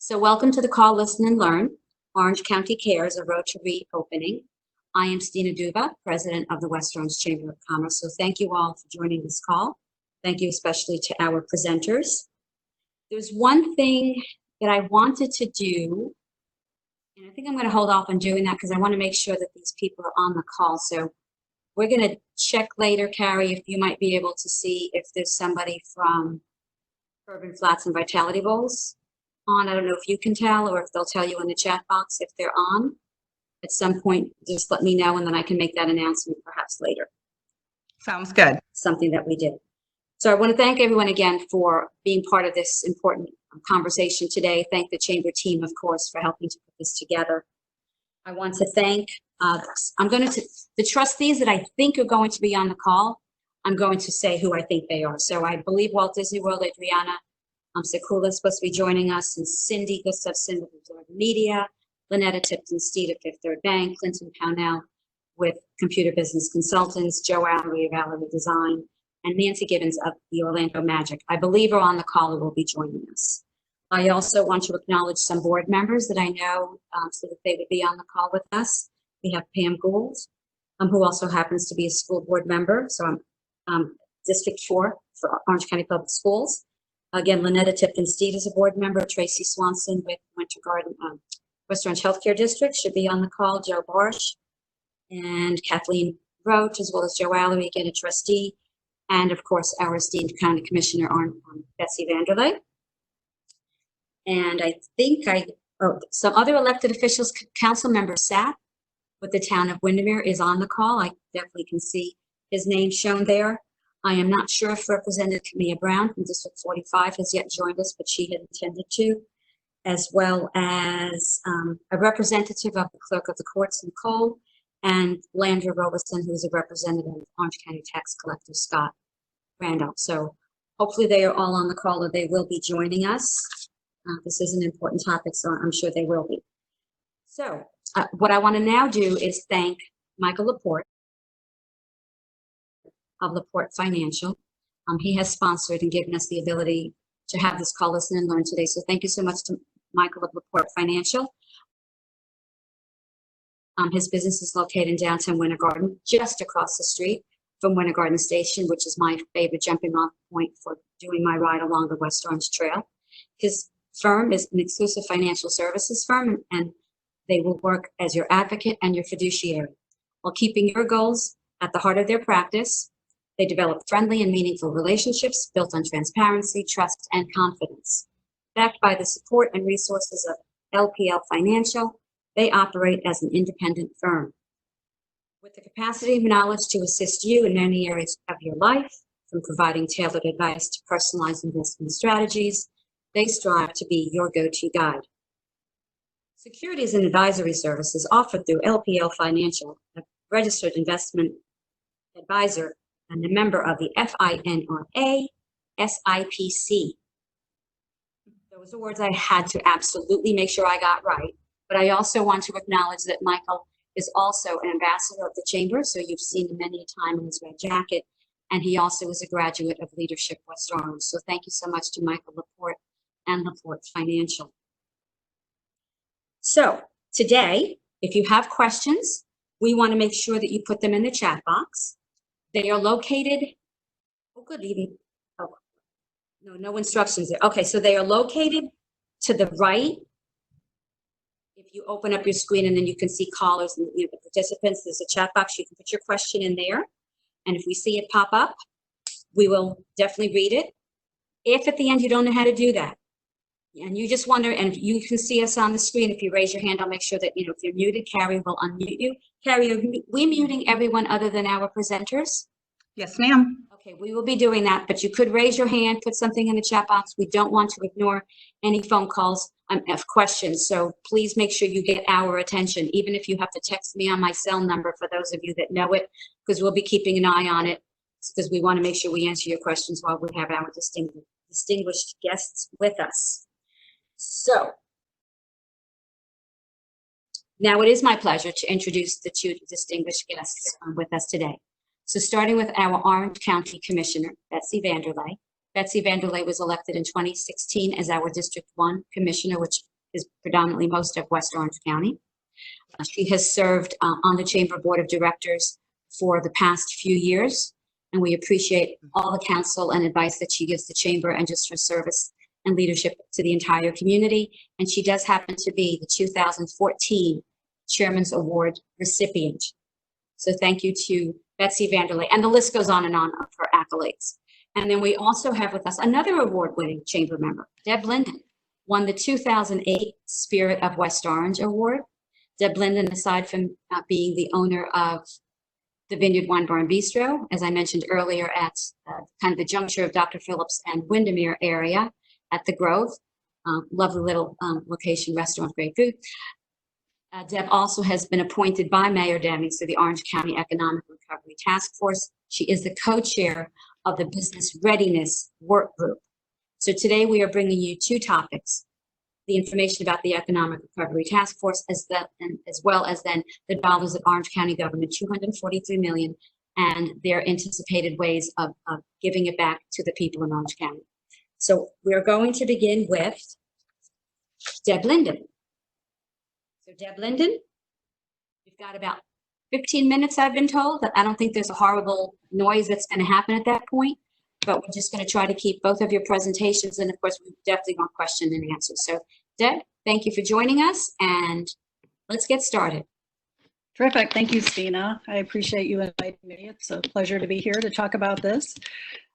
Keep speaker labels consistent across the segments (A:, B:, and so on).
A: So welcome to the Call, Listen, and Learn. Orange County Cares, a road to reopening. I am Stina Duba, President of the West Orange Chamber of Commerce. So thank you all for joining this call. Thank you especially to our presenters. There's one thing that I wanted to do, and I think I'm going to hold off on doing that because I want to make sure that these people are on the call. So we're going to check later, Carrie, if you might be able to see if there's somebody from Urban Flats and Vitality Bowls on. I don't know if you can tell or if they'll tell you in the chat box if they're on. At some point, just let me know and then I can make that announcement perhaps later.
B: Sounds good.
A: Something that we did. So I want to thank everyone again for being part of this important conversation today. Thank the Chamber team, of course, for helping to put this together. I want to thank, the trustees that I think are going to be on the call. I'm going to say who I think they are. So I believe Walt Disney World, Adriana Sekula is supposed to be joining us, and Cindy Gustafson with Absorb Media, Lynetta Tipton-Steed of Fifth Third Bank, Clinton Pownell with Computer Business Consultants, Joe Allery of Allery Design, and Nancy Gibbons of the Orlando Magic. I believe are on the call and will be joining us. I also want to acknowledge some board members that I know so that they would be on the call with us. We have Pam Gould, who also happens to be a school board member. So I'm District 4 for Orange County Public Schools. Again, Lynetta Tipton-Steed is a board member. Tracy Swanson with Winter Garden, West Orange Healthcare District should be on the call. Joe Barsh and Kathleen Roach, as well as Joe Allery, again a trustee. And of course, our esteemed County Commissioner, Betsy VanrderLey. And I think some other elected officials, council member Sat with the town of Windermere is on the call. I definitely can see his name shown there. I am not sure if Representative Camilla Brown from District 45 has yet joined us, but she had intended to, as well as a representative of the Clerk of the Courts, Nicole, and Landra Robeson, who is a representative of Orange County Tax Collector Scott Randall. So hopefully they are all on the call or they will be joining us. This is an important topic, so I'm sure they will be. So what I want to now do is thank Michael Laporte of Laporte Financial. He has sponsored and given us the ability to have this call, listen, and learn today. So thank you so much to Michael of Laporte Financial. His business is located in downtown Winter Garden, just across the street from Winter Garden Station, which is my favorite jumping off point for doing my ride along the West Orange Trail. His firm is an exclusive financial services firm, and they will work as your advocate and your fiduciary while keeping your goals at the heart of their practice. They develop friendly and meaningful relationships built on transparency, trust, and confidence. Backed by the support and resources of LPL Financial, they operate as an independent firm. With the capacity and knowledge to assist you in many areas of your life, from providing tailored advice to personalized investment strategies, they strive to be your go-to guide. Securities and advisory services offered through LPL Financial, a registered investment advisor and a member of the FINRA SIPC. Those are words I had to absolutely make sure I got right. But I also want to acknowledge that Michael is also an ambassador of the Chamber, so you've seen him many a time in his red jacket, and he also is a graduate of Leadership West Orange. So thank you so much to Michael Laporte and Laporte Financial. So today, if you have questions, we want to make sure that you put them in the chat box. They are located, no instructions there. Okay, so they are located to the right. If you open up your screen and then you can see callers and the participants, there's a chat box. You can put your question in there. And if we see it pop up, we will definitely read it. If at the end you don't know how to do that, and you just wonder, and you can see us on the screen, if you raise your hand, I'll make sure that, if you're muted, Carrie will unmute you. Carrie, are we muting everyone other than our presenters?
B: Yes, ma'am.
A: Okay, we will be doing that, but you could raise your hand, put something in the chat box. We don't want to ignore any phone calls of questions, so please make sure you get our attention, even if you have to text me on my cell number for those of you that know it, because we'll be keeping an eye on it, because we want to make sure we answer your questions while we have our distinguished guests with us. So now it is my pleasure to introduce the two distinguished guests with us today. So starting with our Orange County Commissioner, Betsy VanrderLey. Betsy VanrderLey was elected in 2016 as our District 1 Commissioner, which is predominantly most of West Orange County. She has served on the Chamber Board of Directors for the past few years, and we appreciate all the counsel and advice that she gives the Chamber and just her service and leadership to the entire community. And she does happen to be the 2014 Chairman's Award recipient. So thank you to Betsy VanrderLey, and the list goes on of her accolades. And then we also have with us another award-winning Chamber member, Deb Linden, won the 2008 Spirit of West Orange Award. Deb Linden, aside from being the owner of the Vineyard Wine Bar and Bistro, as I mentioned earlier, at kind of the juncture of Dr. Phillips and Windermere area at the Grove, lovely little location, restaurant, great food. Deb also has been appointed by Mayor Demings to the Orange County Economic Recovery Task Force. She is the co-chair of the Business Readiness Work Group. So today we are bringing you two topics: the information about the Economic Recovery Task Force, as well as then the dollars that Orange County government, $243 million, and their anticipated ways of giving it back to the people in Orange County. So we're going to begin with Deb Linden. So Deb Linden, we've got about 15 minutes, I've been told. I don't think there's a horrible noise that's going to happen at that point, but we're just going to try to keep both of your presentations, and of course we definitely want question and answers. So Deb, thank you for joining us, and let's get started.
C: Terrific. Thank you, Stina. I appreciate you inviting me. It's a pleasure to be here to talk about this.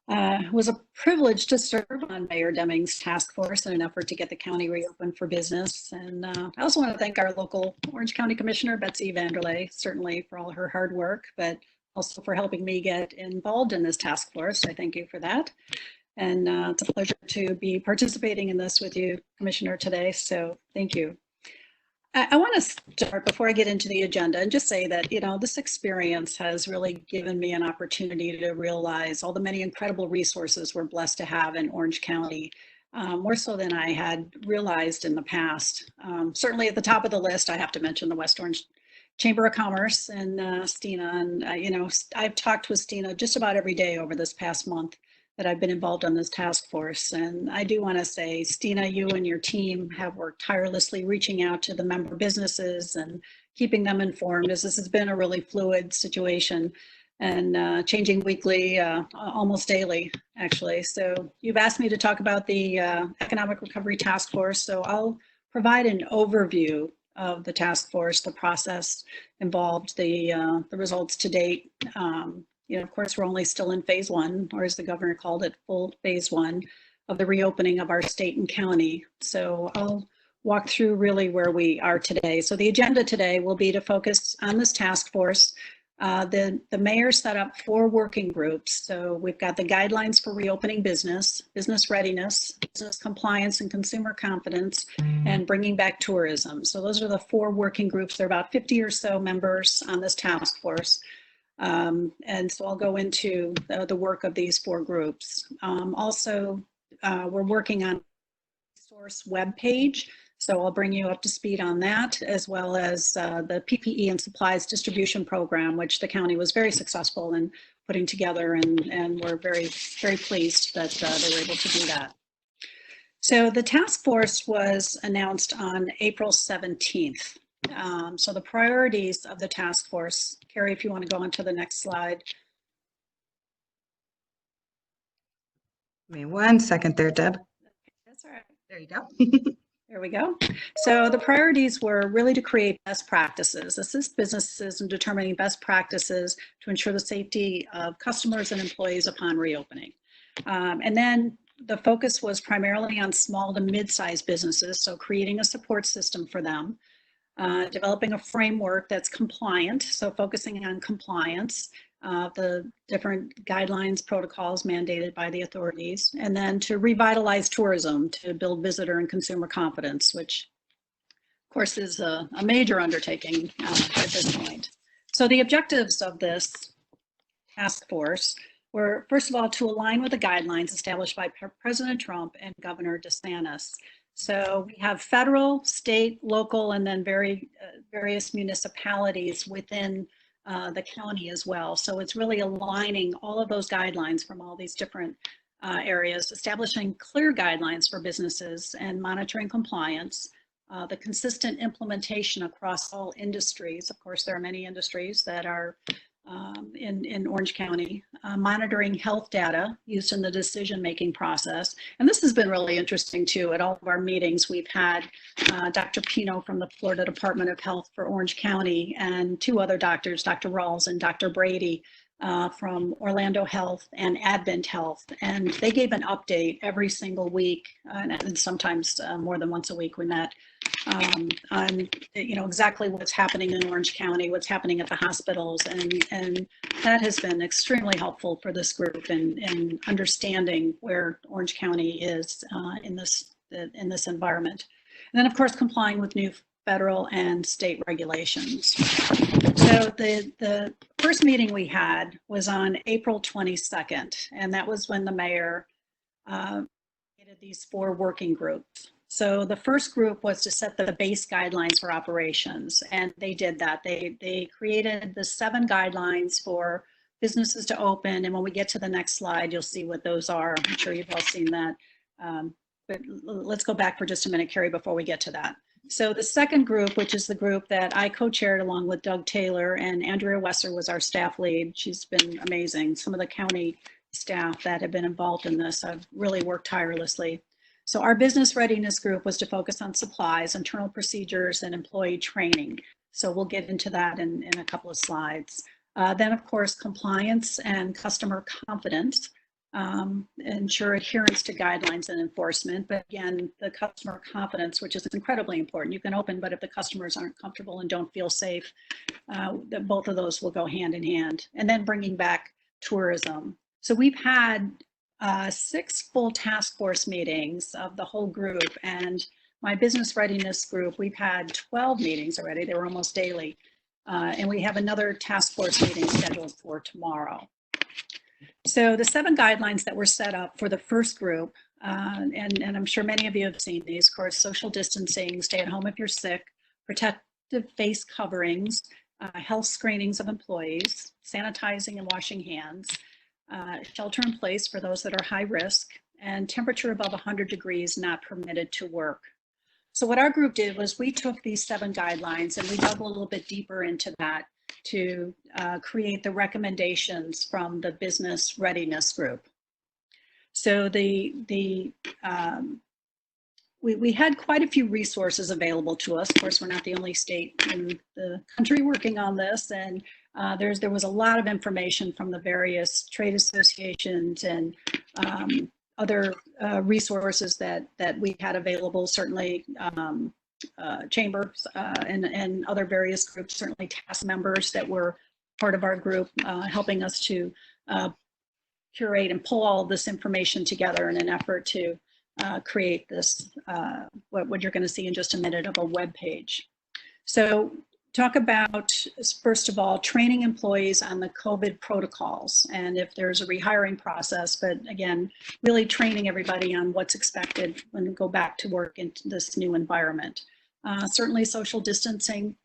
C: It was a privilege to serve on Mayor Demings' task force in an effort to get the county reopened for business. And I also want to thank our local Orange County Commissioner, Betsy VanrderLey, certainly for all her hard work, but also for helping me get involved in this task force. I thank you for that. And it's a pleasure to be participating in this with you, Commissioner, today. So thank you. I want to start before I get into the agenda and just say that, this experience has really given me an opportunity to realize all the many incredible resources we're blessed to have in Orange County, more so than I had realized in the past. Certainly at the top of the list, I have to mention the West Orange Chamber of Commerce and Stina. And, I've talked with Stina just about every day over this past month that I've been involved on this task force. And I do want to say, Stina, you and your team have worked tirelessly reaching out to the member businesses and keeping them informed, as this has been a really fluid situation and changing weekly, almost daily, actually. So you've asked me to talk about the Economic Recovery Task Force. So I'll provide an overview of the task force, the process involved, the results to date. Of course, we're only still in phase one, or as the governor called it, full phase one of the reopening of our state and county. So I'll walk through really where we are today. So the agenda today will be to focus on this task force. The mayor set up 4 working groups. So we've got the guidelines for reopening business, business readiness, business compliance and consumer confidence, and bringing back tourism. So those are the 4 working groups. There are about 50 or so members on this task force. And so I'll go into the work of these 4 groups. Also, we're working on source web page. So I'll bring you up to speed on that, as well as the PPE and supplies distribution program, which the county was very successful in putting together, and we're very, very pleased that they were able to do that. So the task force was announced on April 17th. So the priorities of the task force, Carrie, if you want to go on to the next slide.
B: Give me 1 second there, Deb.
C: That's all right.
B: There you go.
C: There we go. So the priorities were really to create best practices, assist businesses in determining best practices to ensure the safety of customers and employees upon reopening. And then the focus was primarily on small to mid-sized businesses, so creating a support system for them. Developing a framework that's compliant, so focusing on compliance, the different guidelines, protocols mandated by the authorities, and then to revitalize tourism to build visitor and consumer confidence, which of course is a major undertaking at this point. So the objectives of this task force were, first of all, to align with the guidelines established by President Trump and Governor DeSantis. So we have federal, state, local, and then various municipalities within the county as well. So it's really aligning all of those guidelines from all these different areas, establishing clear guidelines for businesses and monitoring compliance, the consistent implementation across all industries. Of course, there are many industries that are in Orange County, monitoring health data used in the decision-making process. And this has been really interesting too. At all of our meetings, we've had Dr. Pino from the Florida Department of Health for Orange County and two other doctors, Dr. Rawls and Dr. Brady from Orlando Health and Advent Health. And they gave an update every single week, and sometimes more than once a week we met, on exactly what's happening in Orange County, what's happening at the hospitals, and that has been extremely helpful for this group in understanding where Orange County is in this environment. And then, of course, complying with new federal and state regulations. So the first meeting we had was on April 22nd, and that was when the mayor created these 4 working groups. So the first group was to set the base guidelines for operations, and they did that. They created the 7 guidelines for businesses to open, and when we get to the next slide, you'll see what those are. I'm sure you've all seen that. But let's go back for just a minute, Carrie, before we get to that. So the second group, which is the group that I co-chaired along with Doug Taylor, and Andrea Wesser was our staff lead. She's been amazing. Some of the county staff that have been involved in this have really worked tirelessly. So our business readiness group was to focus on supplies, internal procedures, and employee training. So we'll get into that in a couple of slides. Then, of course, compliance and customer confidence. Ensure adherence to guidelines and enforcement. But again, the customer confidence, which is incredibly important. You can open, but if the customers aren't comfortable and don't feel safe, both of those will go hand in hand. And then bringing back tourism. So we've had 6 full task force meetings of the whole group, and my business readiness group, we've had 12 meetings already. They were almost daily. And we have another task force meeting scheduled for tomorrow. So the 7 guidelines that were set up for the first group, and I'm sure many of you have seen these, of course, social distancing, stay at home if you're sick, protective face coverings, health screenings of employees, sanitizing and washing hands, shelter in place for those that are high risk, and temperature above 100 degrees not permitted to work. So what our group did was we took these 7 guidelines and we dug a little bit deeper into that to create the recommendations from the business readiness group. So we had quite a few resources available to us. Of course, we're not the only state in the country working on this, and there was a lot of information from the various trade associations and other resources that we had available, certainly chambers and other various groups, certainly task members that were part of our group, helping us to curate and pull all of this information together in an effort to create this, what you're going to see in just a minute, of a web page. So talk about, first of all, training employees on the COVID protocols and if there's a rehiring process, but again, really training everybody on what's expected when we go back to work in this new environment. Certainly social distancing,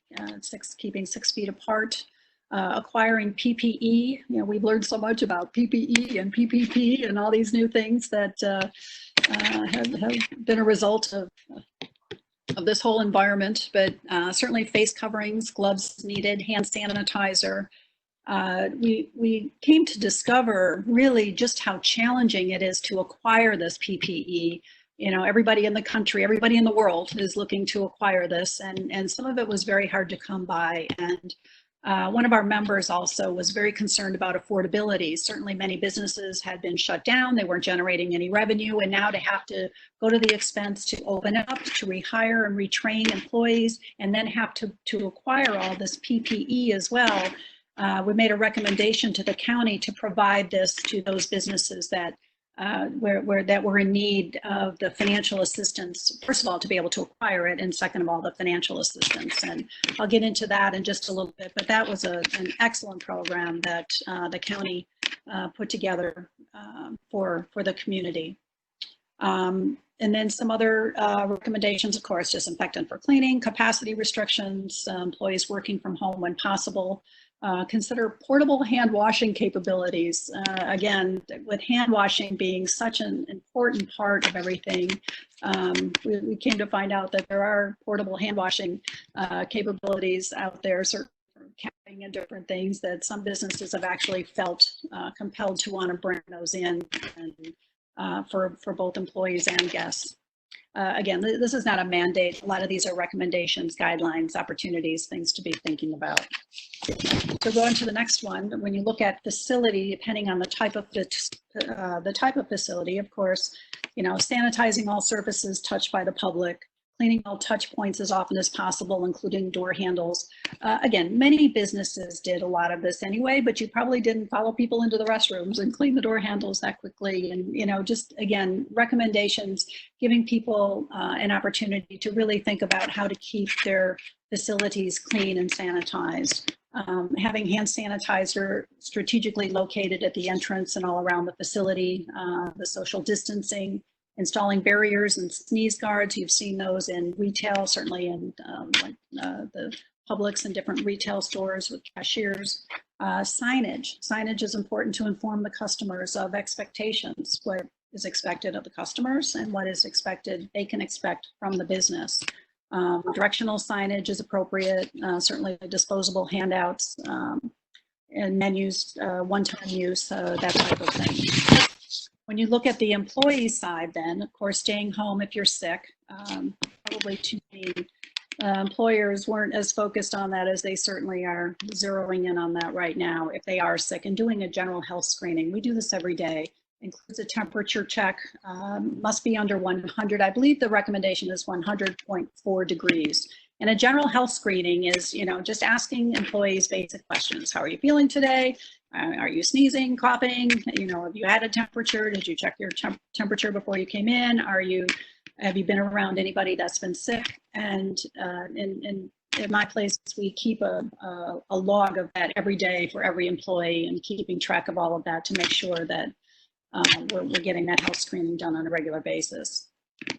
C: keeping 6 feet apart, acquiring PPE. We've learned so much about PPE and PPP and all these new things that have been a result of this whole environment, but certainly face coverings, gloves needed, hand sanitizer. We came to discover really just how challenging it is to acquire this PPE. Everybody in the country, everybody in the world is looking to acquire this, and some of it was very hard to come by. And one of our members also was very concerned about affordability. Certainly many businesses had been shut down, they weren't generating any revenue, and now to have to go to the expense to open up, to rehire and retrain employees, and then have to acquire all this PPE as well. We made a recommendation to the county to provide this to those businesses that were in need of the financial assistance, first of all, to be able to acquire it, and second of all, the financial assistance. And I'll get into that in just a little bit, but that was an excellent program that the county put together for the community. And then some other recommendations, of course, disinfectant for cleaning, capacity restrictions, employees working from home when possible, Consider portable hand washing capabilities. Again, with hand washing being such an important part of everything, we came to find out that there are portable hand washing capabilities out there, certainly for capping and different things, that some businesses have actually felt compelled to want to bring those in, and for both employees and guests. Again, this is not a mandate. A lot of these are recommendations, guidelines, opportunities, things to be thinking about. So going to the next one, when you look at facility, depending on the type of facility, of course, sanitizing all surfaces touched by the public, cleaning all touch points as often as possible, including door handles. Again, many businesses did a lot of this anyway, but you probably didn't follow people into the restrooms and clean the door handles that quickly. And, just again, recommendations, giving people an opportunity to really think about how to keep their facilities clean and sanitized. Having hand sanitizer strategically located at the entrance and all around the facility, the social distancing, installing barriers and sneeze guards. You've seen those in retail, certainly in the Publix and different retail stores with cashiers. Signage is important to inform the customers of expectations, what is expected of the customers and what is expected, they can expect from the business. Directional signage is appropriate, certainly disposable handouts and menus, one-time use, that type of thing. When you look at the employee side, then, of course, staying home if you're sick, probably too many employers weren't as focused on that as they certainly are zeroing in on that right now if they are sick, and doing a general health screening. We do this every day. Includes a temperature check, must be under 100. I believe the recommendation is 100.4 degrees. And a general health screening is, just asking employees basic questions. How are you feeling today? Are you sneezing, coughing? Have you had a temperature? Did you check your temperature before you came in? Have you been around anybody that's been sick? And in my place, we keep a log of that every day for every employee, and keeping track of all of that to make sure that we're getting that health screening done on a regular basis.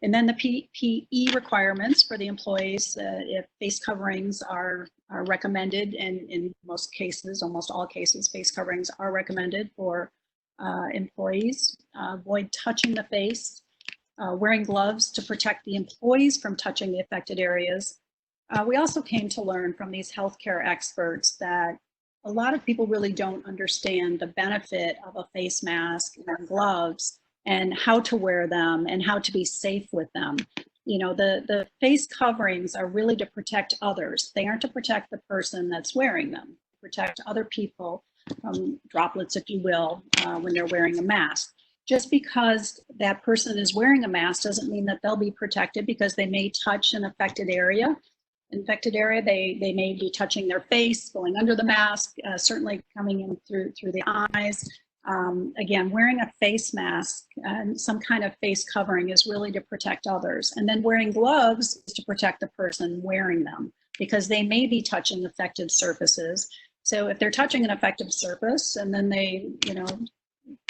C: And then the Ppe requirements for the employees, if face coverings are recommended, and in most cases, almost all cases, face coverings are recommended for employees. Avoid touching the face, wearing gloves to protect the employees from touching the affected areas. We also came to learn from these healthcare experts that a lot of people really don't understand the benefit of a face mask and gloves, and how to wear them and how to be safe with them. The face coverings are really to protect others. They aren't to protect the person that's wearing them, protect other people from droplets, if you will, when they're wearing a mask. Just because that person is wearing a mask doesn't mean that they'll be protected, because they may touch an affected area. They may be touching their face, going under the mask, certainly coming in through the eyes. Again, wearing a face mask and some kind of face covering is really to protect others. And then wearing gloves is to protect the person wearing them, because they may be touching affected surfaces. So if they're touching an affected surface and then they,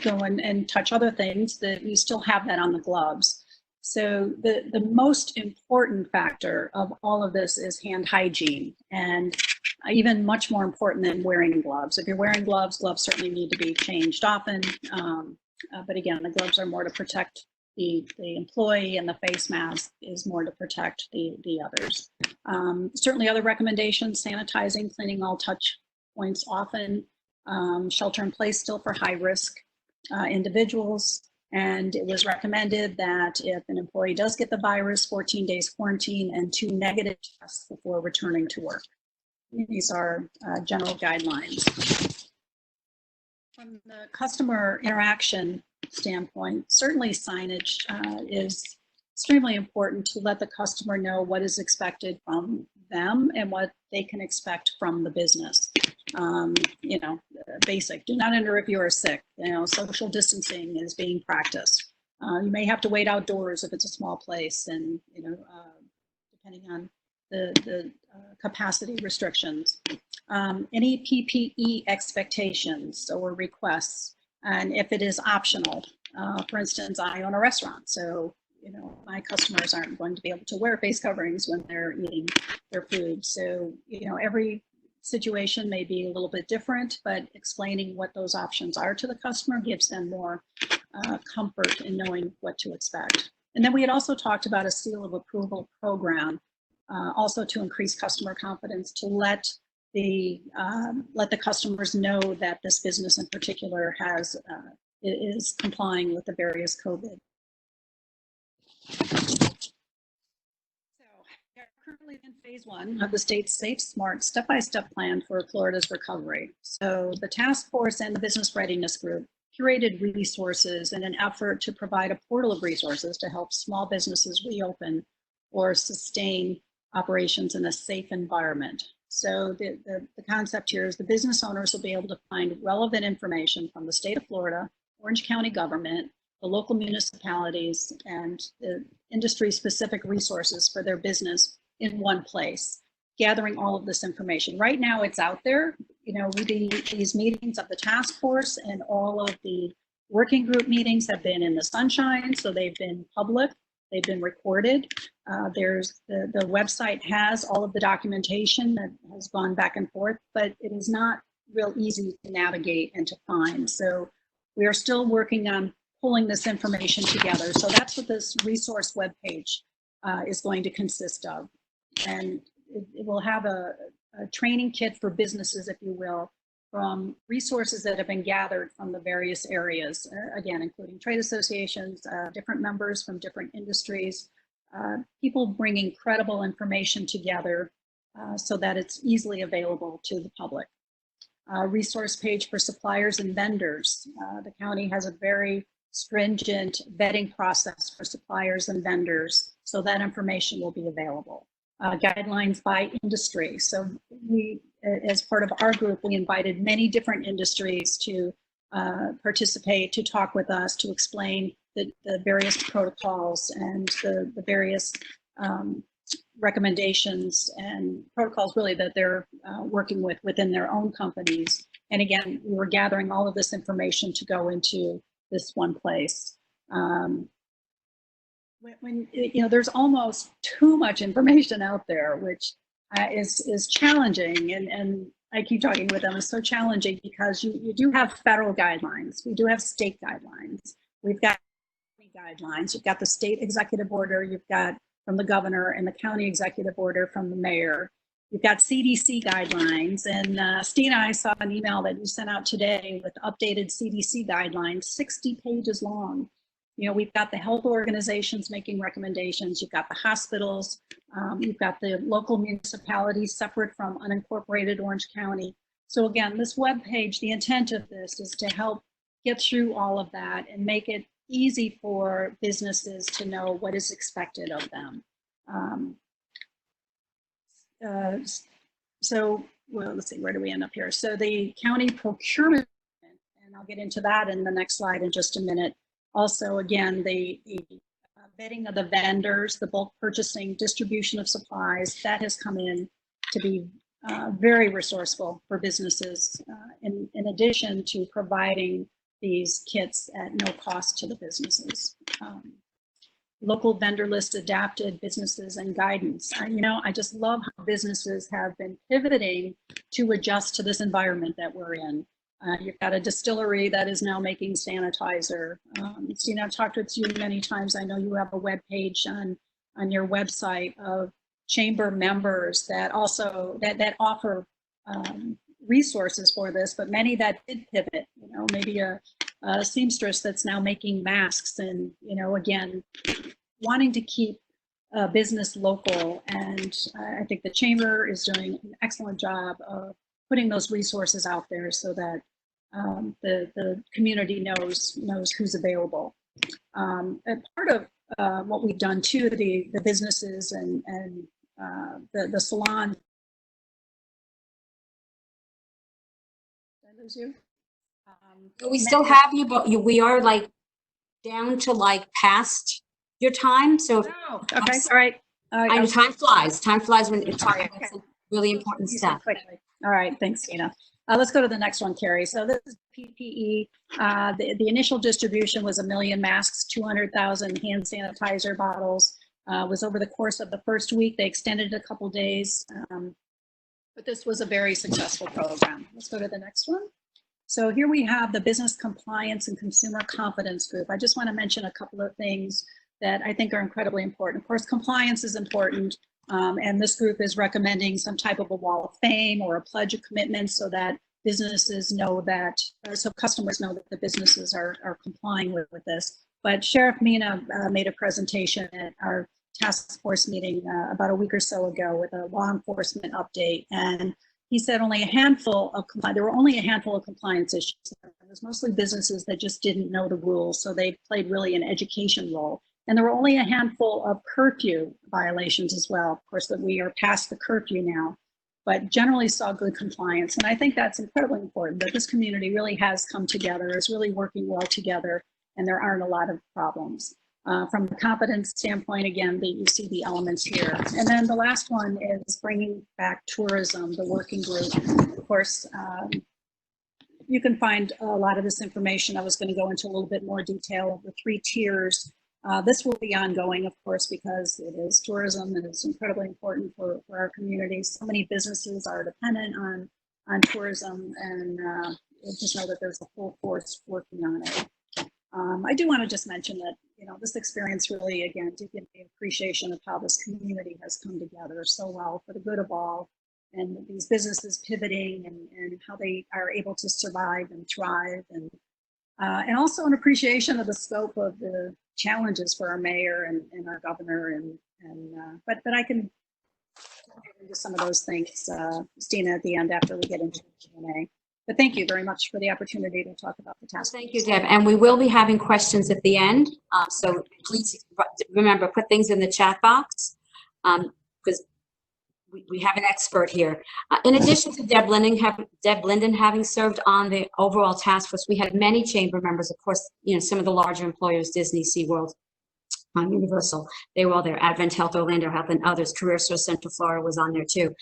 C: go and touch other things, that you still have that on the gloves. So the most important factor of all of this is hand hygiene, and even much more important than wearing gloves. If you're wearing gloves, gloves certainly need to be changed often. But again, the gloves are more to protect the employee, and the face mask is more to protect the others. Certainly other recommendations: sanitizing, cleaning all touch points often, shelter in place still for high risk individuals. And it was recommended that if an employee does get the virus, 14 days quarantine and 2 negative tests before returning to work. These are general guidelines. From the customer interaction standpoint, certainly signage is extremely important to let the customer know what is expected from them and what they can expect from the business. Basic, do not enter if you are sick. Social distancing is being practiced. You may have to wait outdoors if it's a small place, and depending on the capacity restrictions. Any PPE expectations or requests, and if it is optional. For instance, I own a restaurant, so my customers aren't going to be able to wear face coverings when they're eating their food. So every situation may be a little bit different, but explaining what those options are to the customer gives them more comfort in knowing what to expect. And then we had also talked about a seal of approval program, also to increase customer confidence, to let the customers know that this business in particular is complying with the various COVID. Currently in phase 1 of the state's Safe, Smart, step-by-step plan for Florida's recovery. So the task force and the Business Readiness group curated resources in an effort to provide a portal of resources to help small businesses reopen or sustain operations in a safe environment. So the concept here is the business owners will be able to find relevant information from the state of Florida, Orange County government, the local municipalities, and the industry-specific resources for their business in one place, gathering all of this information. Right now it's out there, these meetings of the task force and all of the working group meetings have been in the sunshine, so they've been public, they've been recorded. There's the website has all of the documentation that has gone back and forth, but it is not real easy to navigate and to find. So we are still working on pulling this information together. So that's what this resource webpage is going to consist of. And it will have a training kit for businesses, if you will, from resources that have been gathered from the various areas, again, including trade associations, different members from different industries, people bringing credible information together so that it's easily available to the public. Resource page for suppliers and vendors. The county has a very stringent vetting process for suppliers and vendors, so that information will be available. Guidelines by industry. So we, as part of our group, we invited many different industries to participate, to talk with us, to explain the various protocols and the various recommendations and protocols really that they're working with within their own companies. And again, we were gathering all of this information to go into this one place. When there's almost too much information out there, which is challenging, and I keep talking with them, it's so challenging because you do have federal guidelines, we do have state guidelines, we've got guidelines, you've got the state executive order, you've got from the governor, and the county executive order from the mayor, you've got CDC guidelines, and Stina, I saw an email that you sent out today with updated CDC guidelines, 60 pages long. We've got the health organizations making recommendations, you've got the hospitals, you've got the local municipalities separate from unincorporated Orange County. So again, this webpage, the intent of this is to help get through all of that and make it easy for businesses to know what is expected of them. Well, let's see, where do we end up here? So the county procurement, and I'll get into that in the next slide in just a minute. Also, again, the vetting of the vendors, the bulk purchasing, distribution of supplies, that has come in to be very resourceful for businesses, in addition to providing these kits at no cost to the businesses. Local vendor list adapted businesses and guidance. I just love how businesses have been pivoting to adjust to this environment that we're in. You've got a distillery that is now making sanitizer. Stina, I've talked with you many times. I know you have a web page on your website of chamber members that also that offer resources for this, but many that did pivot. Maybe a seamstress that's now making masks, and again, wanting to keep business local. And I think the chamber is doing an excellent job of putting those resources out there so that the community knows who's available. And part of what we've done too, the businesses and the salon. Did I lose you?
A: We still have you, but we are like down to past your time. So
C: oh, okay, all right.
A: I know time flies. Time flies when you're talking about some really important stuff.
C: Quickly. All right, thanks, Tina. Let's go to the next one, Carrie. So this is PPE. The initial distribution was 1 million masks, 200,000 hand sanitizer bottles. Was over the course of the first week. They extended it a couple days. But this was a very successful program. Let's go to the next one. So here we have the Business Compliance and Consumer Confidence Group. I just want to mention a couple of things that I think are incredibly important. Of course, compliance is important, and this group is recommending some type of a wall of fame or a pledge of commitment so that businesses know that, or so customers know that the businesses are complying with this. But Sheriff Mina made a presentation at our task force meeting about a week or so ago with a law enforcement update, and he said only a handful of there were only a handful of compliance issues. It was mostly businesses that just didn't know the rules, so they played really an education role. And there were only a handful of curfew violations as well. Of course, that we are past the curfew now, but generally saw good compliance. And I think that's incredibly important, that this community really has come together, is really working well together, and there aren't a lot of problems. From the competence standpoint, again, you see the elements here. And then the last one is bringing back tourism, the working group. Of course, you can find a lot of this information. I was going to go into a little bit more detail of the 3 tiers. This will be ongoing, of course, because it is tourism and it's incredibly important for our communities. So many businesses are dependent on tourism, and just know that there's a full force working on it. I do want to just mention that, this experience really, again, did give me appreciation of how this community has come together so well for the good of all, and these businesses pivoting and how they are able to survive and thrive, and also an appreciation of the scope of the challenges for our mayor and our governor, but I can get into some of those things, Stina, at the end after we get into the Q&A. But thank you very much for the opportunity to talk about the task.
A: Thank you, Deb. And we will be having questions at the end. So please remember, put things in the chat box, because we have an expert here. In addition to Deb Linden having served on the overall task force, we had many chamber members. Of course, some of the larger employers, Disney, SeaWorld, Universal, they were all there. Advent Health, Orlando Health, and others. Career Source Central Florida was on there too.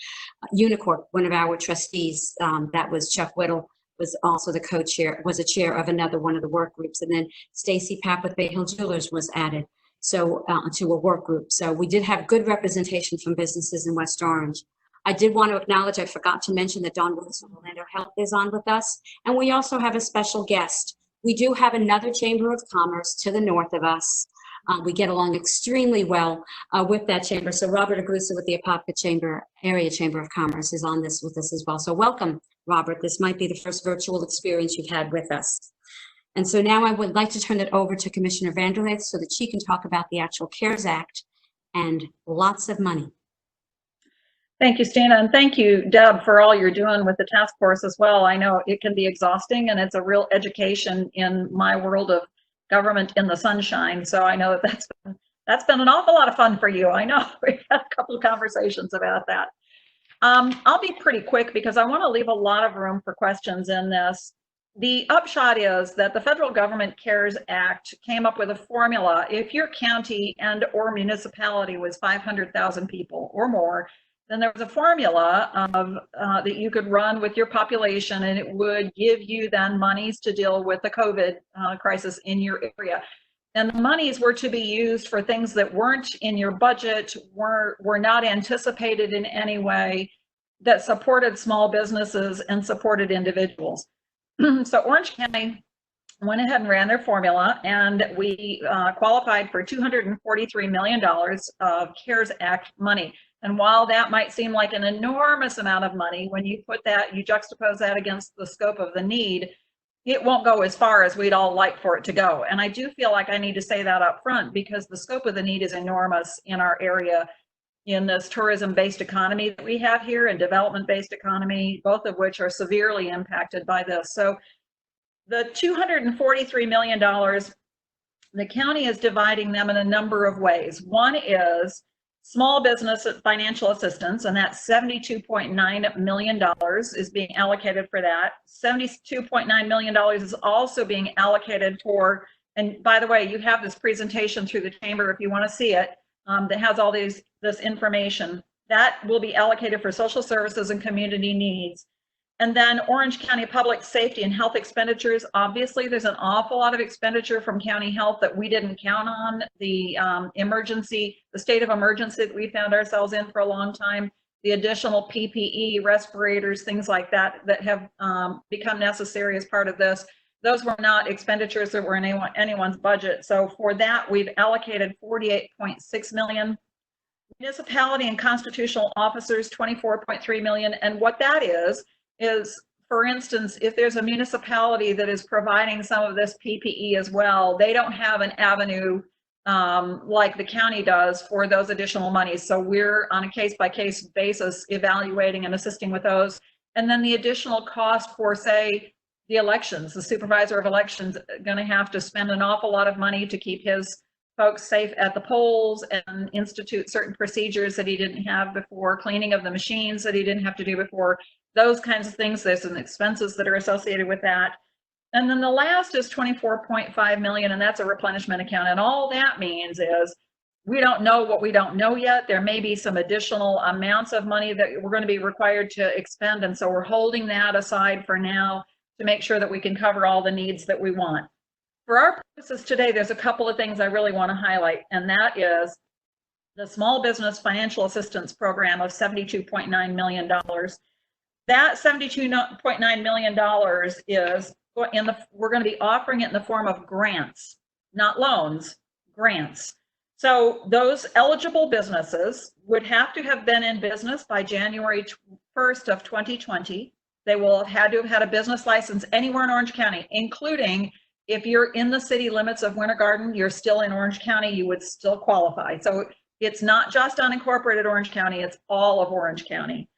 A: Unicorp, one of our trustees, that was Chuck Whittle, was also the co-chair, was a chair of another one of the work groups. And then Stacy Papp with Bay Hill Jewelers was added to a work group. So we did have good representation from businesses in West Orange. I did want to acknowledge, I forgot to mention that Don Wilson of Orlando Health is on with us. And we also have a special guest. We do have another Chamber of Commerce to the north of us. We get along extremely well with that chamber. So Robert Agrusa with the Ppe Area Chamber of Commerce is on this with us as well. So welcome, Robert. This might be the first virtual experience you've had with us. And so now I would like to turn it over to Commissioner VanrderLey so that she can talk about the actual CARES Act and lots of money.
D: Thank you, Stina, and thank you, Deb, for all you're doing with the task force as well. I know it can be exhausting, and it's a real education in my world of government in the sunshine. So I know that's been an awful lot of fun for you. I know we've had a couple of conversations about that. I'll be pretty quick because I want to leave a lot of room for questions in this. The upshot is that the federal government CARES Act came up with a formula. If your county and or municipality was 500,000 people or more, then there was a formula that you could run with your population, and it would give you then monies to deal with the COVID crisis in your area. And the monies were to be used for things that weren't in your budget, were not anticipated in any way, that supported small businesses and supported individuals. So Orange County went ahead and ran their formula, and we qualified for $243 million of CARES Act money. And while that might seem like an enormous amount of money, when you put that, you juxtapose that against the scope of the need, it won't go as far as we'd all like for it to go. And I do feel like I need to say that up front, because the scope of the need is enormous in our area, in this tourism-based economy that we have here and development-based economy, both of which are severely impacted by this. So the $243 million, the county is dividing them in a number of ways. One is small business financial assistance, and that's $72.9 million is being allocated for that. $72.9 million is also being allocated for, and by the way, you have this presentation through the chamber if you want to see it, that has all this information. That will be allocated for social services and community needs. And then Orange County Public Safety and Health Expenditures. Obviously, there's an awful lot of expenditure from county health that we didn't count on. The emergency, the state of emergency that we found ourselves in for a long time, the additional PPE, respirators, things like that, that have become necessary as part of this. Those were not expenditures that were in anyone's budget. So for that, we've allocated $48.6 million. Municipality and constitutional officers, $24.3 million. And what that is, for instance, if there's a municipality that is providing some of this PPE as well, they don't have an avenue like the county does for those additional monies. So we're on a case-by-case basis evaluating and assisting with those. And then the additional cost for, say, the elections, the supervisor of elections going to have to spend an awful lot of money to keep his folks safe at the polls and institute certain procedures that he didn't have before, cleaning of the machines that he didn't have to do before, those kinds of things. There's some expenses that are associated with that. And then the last is $24.5 million, and that's a replenishment account. And all that means is we don't know what we don't know yet. There may be some additional amounts of money that we're going to be required to expend. And so we're holding that aside for now to make sure that we can cover all the needs that we want. For our purposes today, there's a couple of things I really want to highlight, and that is the Small Business Financial Assistance Program of $72.9 million. That $72.9 million is we're going to be offering it in the form of grants, not loans, grants. So those eligible businesses would have to have been in business by January 1st of 2020. They will have had to have had a business license anywhere in Orange County, including if you're in the city limits of Winter Garden, you're still in Orange County, you would still qualify. So it's not just unincorporated Orange County, it's all of Orange County.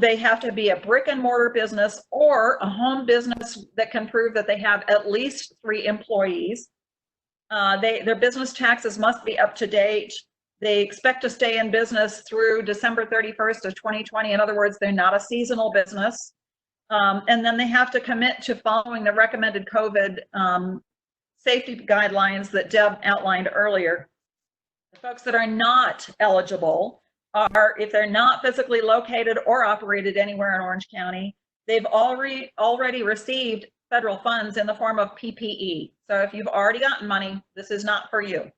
D: They have to be a brick and mortar business or a home business that can prove that they have at least 3 employees. Their business taxes must be up to date. They expect to stay in business through December 31st of 2020. In other words, they're not a seasonal business. And then they have to commit to following the recommended COVID safety guidelines that Deb outlined earlier. The folks that are not eligible are, if they're not physically located or operated anywhere in Orange County, they've already received federal funds in the form of PPE. So if you've already gotten money, this is not for you.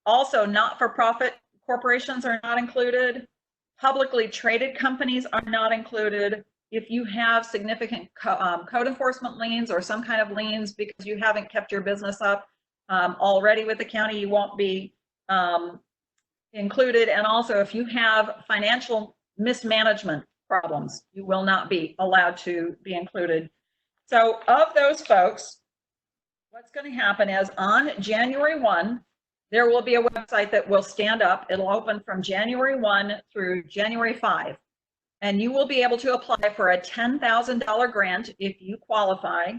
D: Also, not-for-profit corporations are not included. Publicly traded companies are not included. If you have significant code enforcement liens or some kind of liens because you haven't kept your business up already with the county, you won't be included. And also, if you have financial mismanagement problems, you will not be allowed to be included. So of those folks, what's going to happen is on January 1, there will be a website that will stand up. It'll open from January 1 through January 5. And you will be able to apply for a $10,000 grant if you qualify.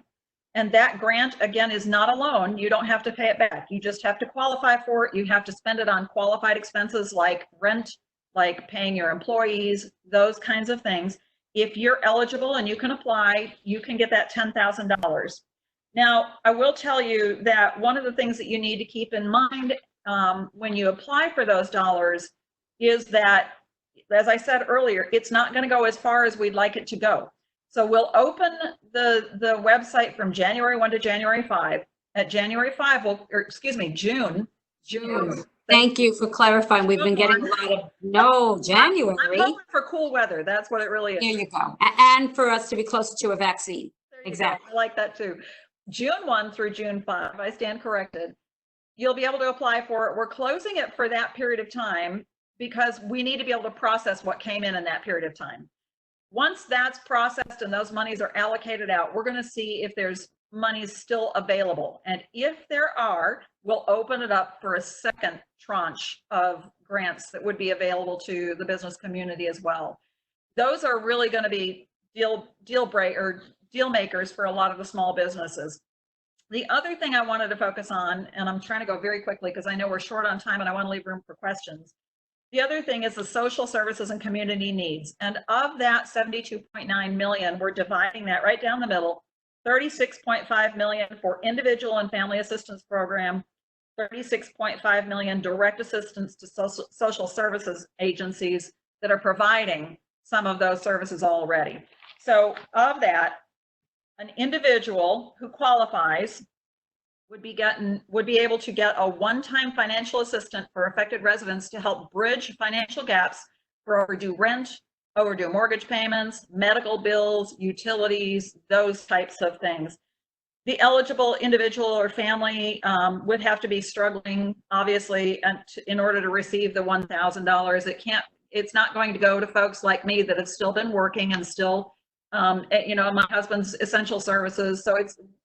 D: And that grant, again, is not a loan. You don't have to pay it back. You just have to qualify for it. You have to spend it on qualified expenses like rent, like paying your employees, those kinds of things. If you're eligible and you can apply, you can get that $10,000. Now, I will tell you that one of the things that you need to keep in mind when you apply for those dollars is that, as I said earlier, it's not going to go as far as we'd like it to go. So we'll open the website from January 1 to January 5. At January 5, June.
A: Thank you for clarifying. We've been getting a lot of January.
D: I'm hoping for cool weather. That's what it really is.
A: There you go. And for us to be closer to a vaccine. Exactly.
D: I like that too. June 1 through June 5, I stand corrected. You'll be able to apply for it. We're closing it for that period of time because we need to be able to process what came in that period of time. Once that's processed and those monies are allocated out, we're going to see if there's monies still available. And if there are, we'll open it up for a second tranche of grants that would be available to the business community as well. Those are really going to be deal makers for a lot of the small businesses. The other thing I wanted to focus on, and I'm trying to go very quickly because I know we're short on time and I want to leave room for questions. The other thing is the social services and community needs. And of that $72.9 million, we're dividing that right down the middle. $36.5 million for individual and family assistance program, $36.5 million direct assistance to social services agencies that are providing some of those services already. So of that, an individual who qualifies would be able to get a one-time financial assistance for affected residents to help bridge financial gaps for overdue rent, overdue mortgage payments, medical bills, utilities, those types of things. The eligible individual or family would have to be struggling, obviously, in order to receive the $1,000. It's not going to go to folks like me that have still been working and still, you know, my husband's essential services. So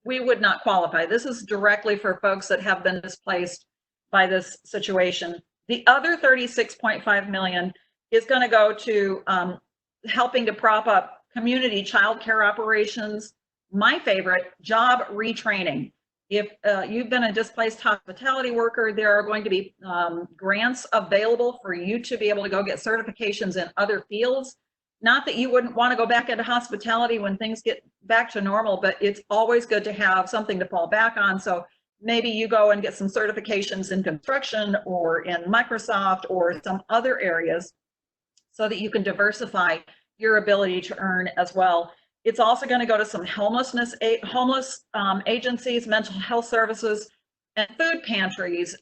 D: we would not qualify. This is directly for folks that have been displaced by this situation. The other $36.5 million is going to go to helping to prop up community childcare operations. My favorite, job retraining. If you've been a displaced hospitality worker, there are going to be grants available for you to be able to go get certifications in other fields. Not that you wouldn't want to go back into hospitality when things get back to normal, but it's always good to have something to fall back on. So maybe you go and get some certifications in construction or in Microsoft or some other areas so that you can diversify your ability to earn as well. It's also going to go to some homeless agencies, mental health services, and food pantries.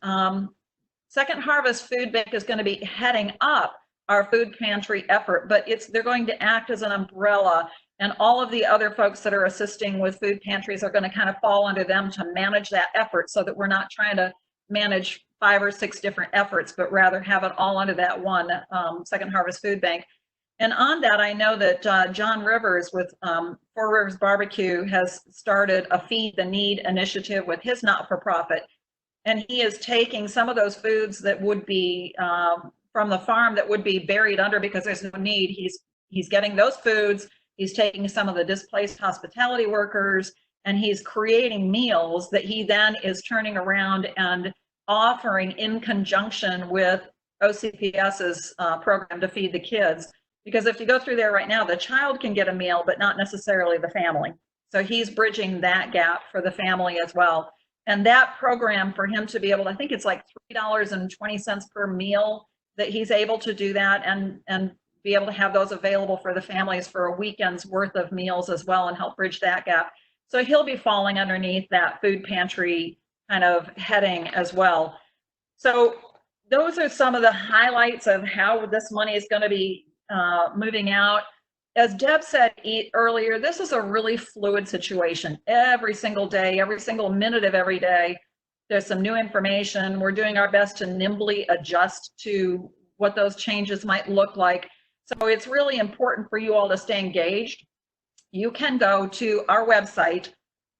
D: Second Harvest Food Bank is going to be heading up our food pantry effort, but they're going to act as an umbrella, and all of the other folks that are assisting with food pantries are going to kind of fall under them to manage that effort, so that we're not trying to manage 5 or 6 different efforts, but rather have it all under that one Second Harvest Food Bank. And on that, I know that John Rivers with Four Rivers Barbecue has started a Feed the Need initiative with his not-for-profit. And he is taking some of those foods that would be from the farm that would be buried under because there's no need. He's getting those foods. He's taking some of the displaced hospitality workers, and he's creating meals that he then is turning around and offering in conjunction with OCPS's program to feed the kids. Because if you go through there right now, the child can get a meal, but not necessarily the family. So he's bridging that gap for the family as well. And that program for him to be able to, I think it's like $3.20 per meal that he's able to do that and be able to have those available for the families for a weekend's worth of meals as well and help bridge that gap. So he'll be falling underneath that food pantry kind of heading as well. So those are some of the highlights of how this money is going to be moving out. As Deb said earlier, this is a really fluid situation. Every single day, every single minute of every day, there's some new information. We're doing our best to nimbly adjust to what those changes might look like. So it's really important for you all to stay engaged. You can go to our website,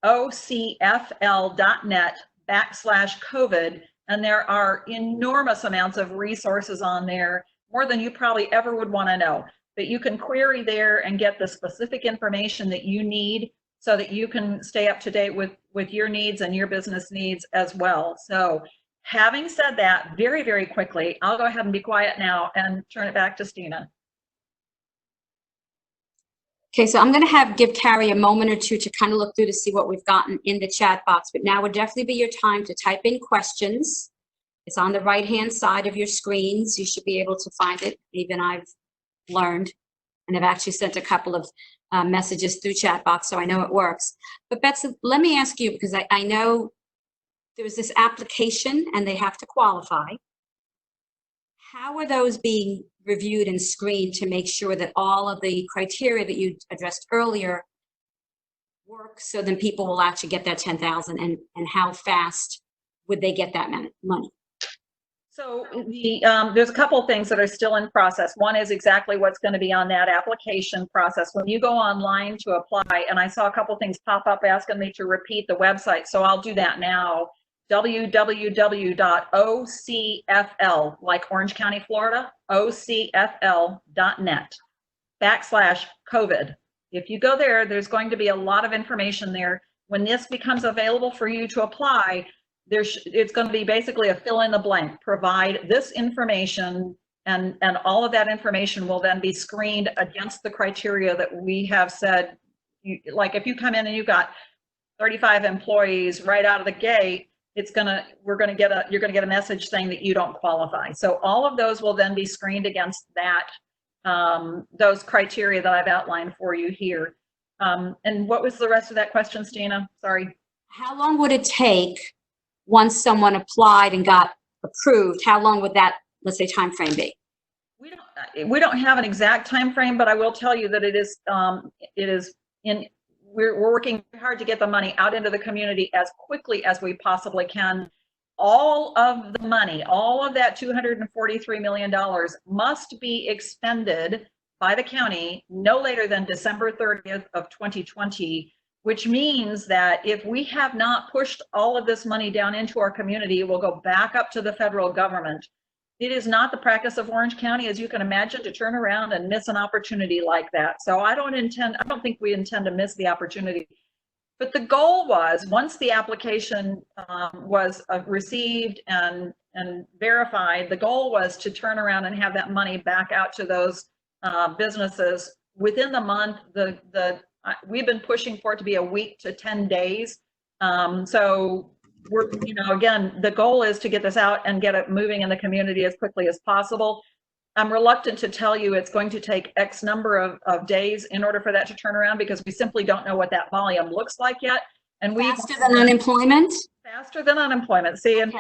D: ocfl.net/COVID, and there are enormous amounts of resources on there, more than you probably ever would want to know. But you can query there and get the specific information that you need so that you can stay up to date with your needs and your business needs as well. So having said that, very, very quickly, I'll go ahead and be quiet now and turn it back to Stina.
A: Okay, so I'm going to give Carrie a moment or two to kind of look through to see what we've gotten in the chat box, but now would definitely be your time to type in questions. It's on the right-hand side of your screens. You should be able to find it. Even I've learned, and I've actually sent a couple of messages through chat box, so I know it works. But Betsy, let me ask you, because I know there's this application and they have to qualify. How are those being reviewed and screened to make sure that all of the criteria that you addressed earlier work, so then people will actually get that $10,000, and how fast would they get that money?
D: So there's a couple of things that are still in process. One is exactly what's going to be on that application process. When you go online to apply, and I saw a couple of things pop up asking me to repeat the website, so I'll do that now. www.ocfl, like Orange County, Florida, ocfl.net/COVID. If you go there, there's going to be a lot of information there. When this becomes available for you to apply, it's going to be basically a fill in the blank. Provide this information, and all of that information will then be screened against the criteria that we have said. Like if you come in and you've got 35 employees right out of the gate, you're going to get a message saying that you don't qualify. So all of those will then be screened against that, those criteria that I've outlined for you here. And what was the rest of that question, Stina? Sorry.
A: How long would it take once someone applied and got approved? How long would that, let's say, time frame be?
D: We don't have an exact time frame, but I will tell you that we're working hard to get the money out into the community as quickly as we possibly can. All of the money, all of that $243 million must be expended by the county no later than December 30th of 2020, which means that if we have not pushed all of this money down into our community, it will go back up to the federal government. It is not the practice of Orange County, as you can imagine, to turn around and miss an opportunity like that. So I don't think we intend to miss the opportunity. But the goal was, once the application was received and verified, the goal was to turn around and have that money back out to those businesses within the month. We've been pushing for it to be a week to 10 days. So we're, again, the goal is to get this out and get it moving in the community as quickly as possible. I'm reluctant to tell you it's going to take X number of days in order for that to turn around, because we simply don't know what that volume looks like yet. And
A: faster than unemployment?
D: Faster than unemployment. See, and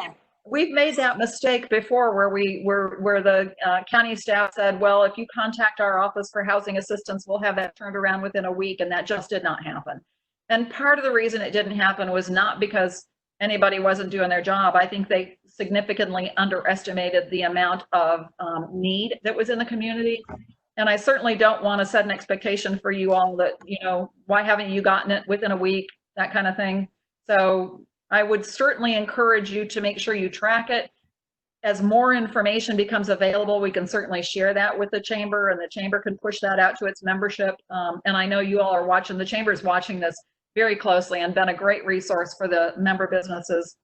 D: we've made that mistake before where the county staff said, well, if you contact our office for housing assistance, we'll have that turned around within a week. And that just did not happen. And part of the reason it didn't happen was not because anybody wasn't doing their job. I think they significantly underestimated the amount of need that was in the community. And I certainly don't want to set an expectation for you all that, why haven't you gotten it within a week, that kind of thing. So I would certainly encourage you to make sure you track it. As more information becomes available, we can certainly share that with the chamber, and the chamber can push that out to its membership. And I know you all are watching, the chamber is watching this very closely and been a great resource for the member businesses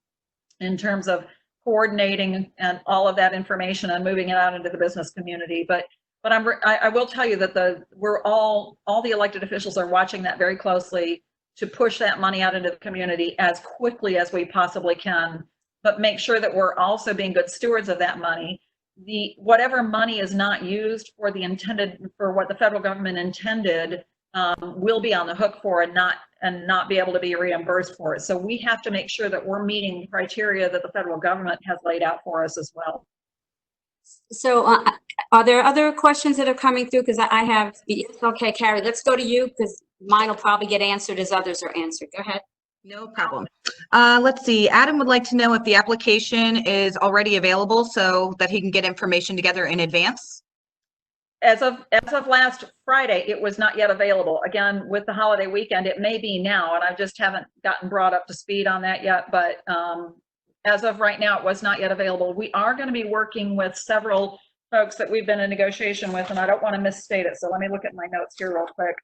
D: in terms of coordinating and all of that information and moving it out into the business community. But I will tell you that all the elected officials are watching that very closely to push that money out into the community as quickly as we possibly can, but make sure that we're also being good stewards of that money. Whatever money is not used for what the federal government intended, will be on the hook for and not be able to be reimbursed for it. So we have to make sure that we're meeting the criteria that the federal government has laid out for us as well.
A: So are there other questions that are coming through? Because I have, okay, Carrie, let's go to you, because mine will probably get answered as others are answered. Go ahead.
B: No problem. Let's see. Adam would like to know if the application is already available so that he can get information together in advance.
D: As of last Friday, it was not yet available. Again, with the holiday weekend, it may be now, and I just haven't gotten brought up to speed on that yet. But as of right now, it was not yet available. We are going to be working with several folks that we've been in negotiation with, and I don't want to misstate it, so let me look at my notes here real quick.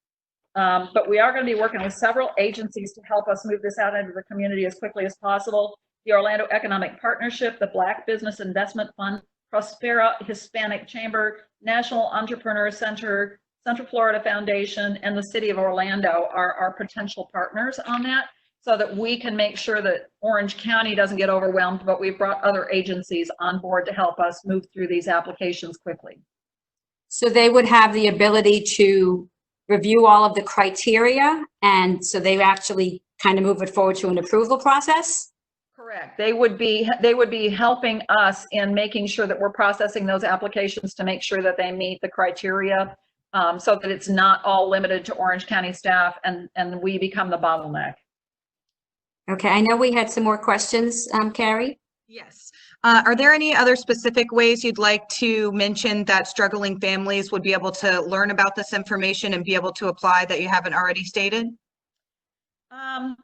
D: But we are going to be working with several agencies to help us move this out into the community as quickly as possible. The Orlando Economic Partnership, the Black Business Investment Fund, Prospera Hispanic Chamber, National Entrepreneur Center, Central Florida Foundation, and the City of Orlando are our potential partners on that, so that we can make sure that Orange County doesn't get overwhelmed, but we've brought other agencies on board to help us move through these applications quickly.
A: So they would have the ability to review all of the criteria, and so they actually kind of move it forward to an approval process?
D: Correct. They would be helping us in making sure that we're processing those applications to make sure that they meet the criteria, so that it's not all limited to Orange County staff and we become the bottleneck.
A: Okay, I know we had some more questions, Carrie.
B: Yes. Are there any other specific ways you'd like to mention that struggling families would be able to learn about this information and be able to apply that you haven't already stated?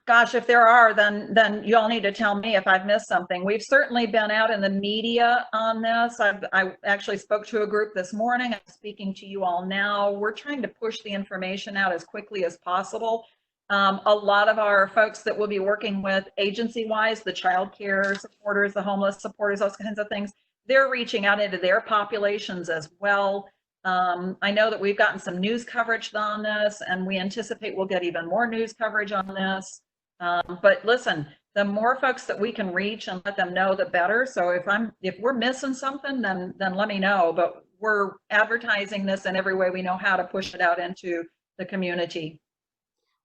D: Gosh, if there are, then you all need to tell me if I've missed something. We've certainly been out in the media on this. I actually spoke to a group this morning. I'm speaking to you all now. We're trying to push the information out as quickly as possible. A lot of our folks that we'll be working with agency-wise, the child care supporters, the homeless supporters, those kinds of things, they're reaching out into their populations as well. I know that we've gotten some news coverage on this, and we anticipate we'll get even more news coverage on this. But listen, the more folks that we can reach and let them know, the better. So if we're missing something, then let me know. But we're advertising this in every way we know how to push it out into the community.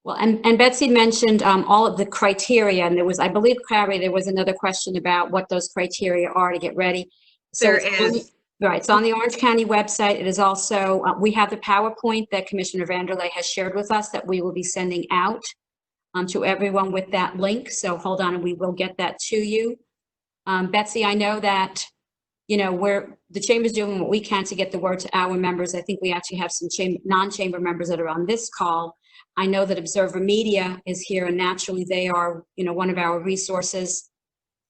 A: Well, and Betsy mentioned all of the criteria, and there was, I believe, Carrie, there was another question about what those criteria are to get ready. So
B: There is.
A: Right, so on the Orange County website, it is also, we have the PowerPoint that Commissioner VanrderLey has shared with us that we will be sending out to everyone with that link. So hold on, and we will get that to you. Betsy, I know that, you know, the chamber's doing what we can to get the word to our members. I think we actually have some non-chamber members that are on this call. I know that Observer Media is here, and naturally they are, you know, one of our resources,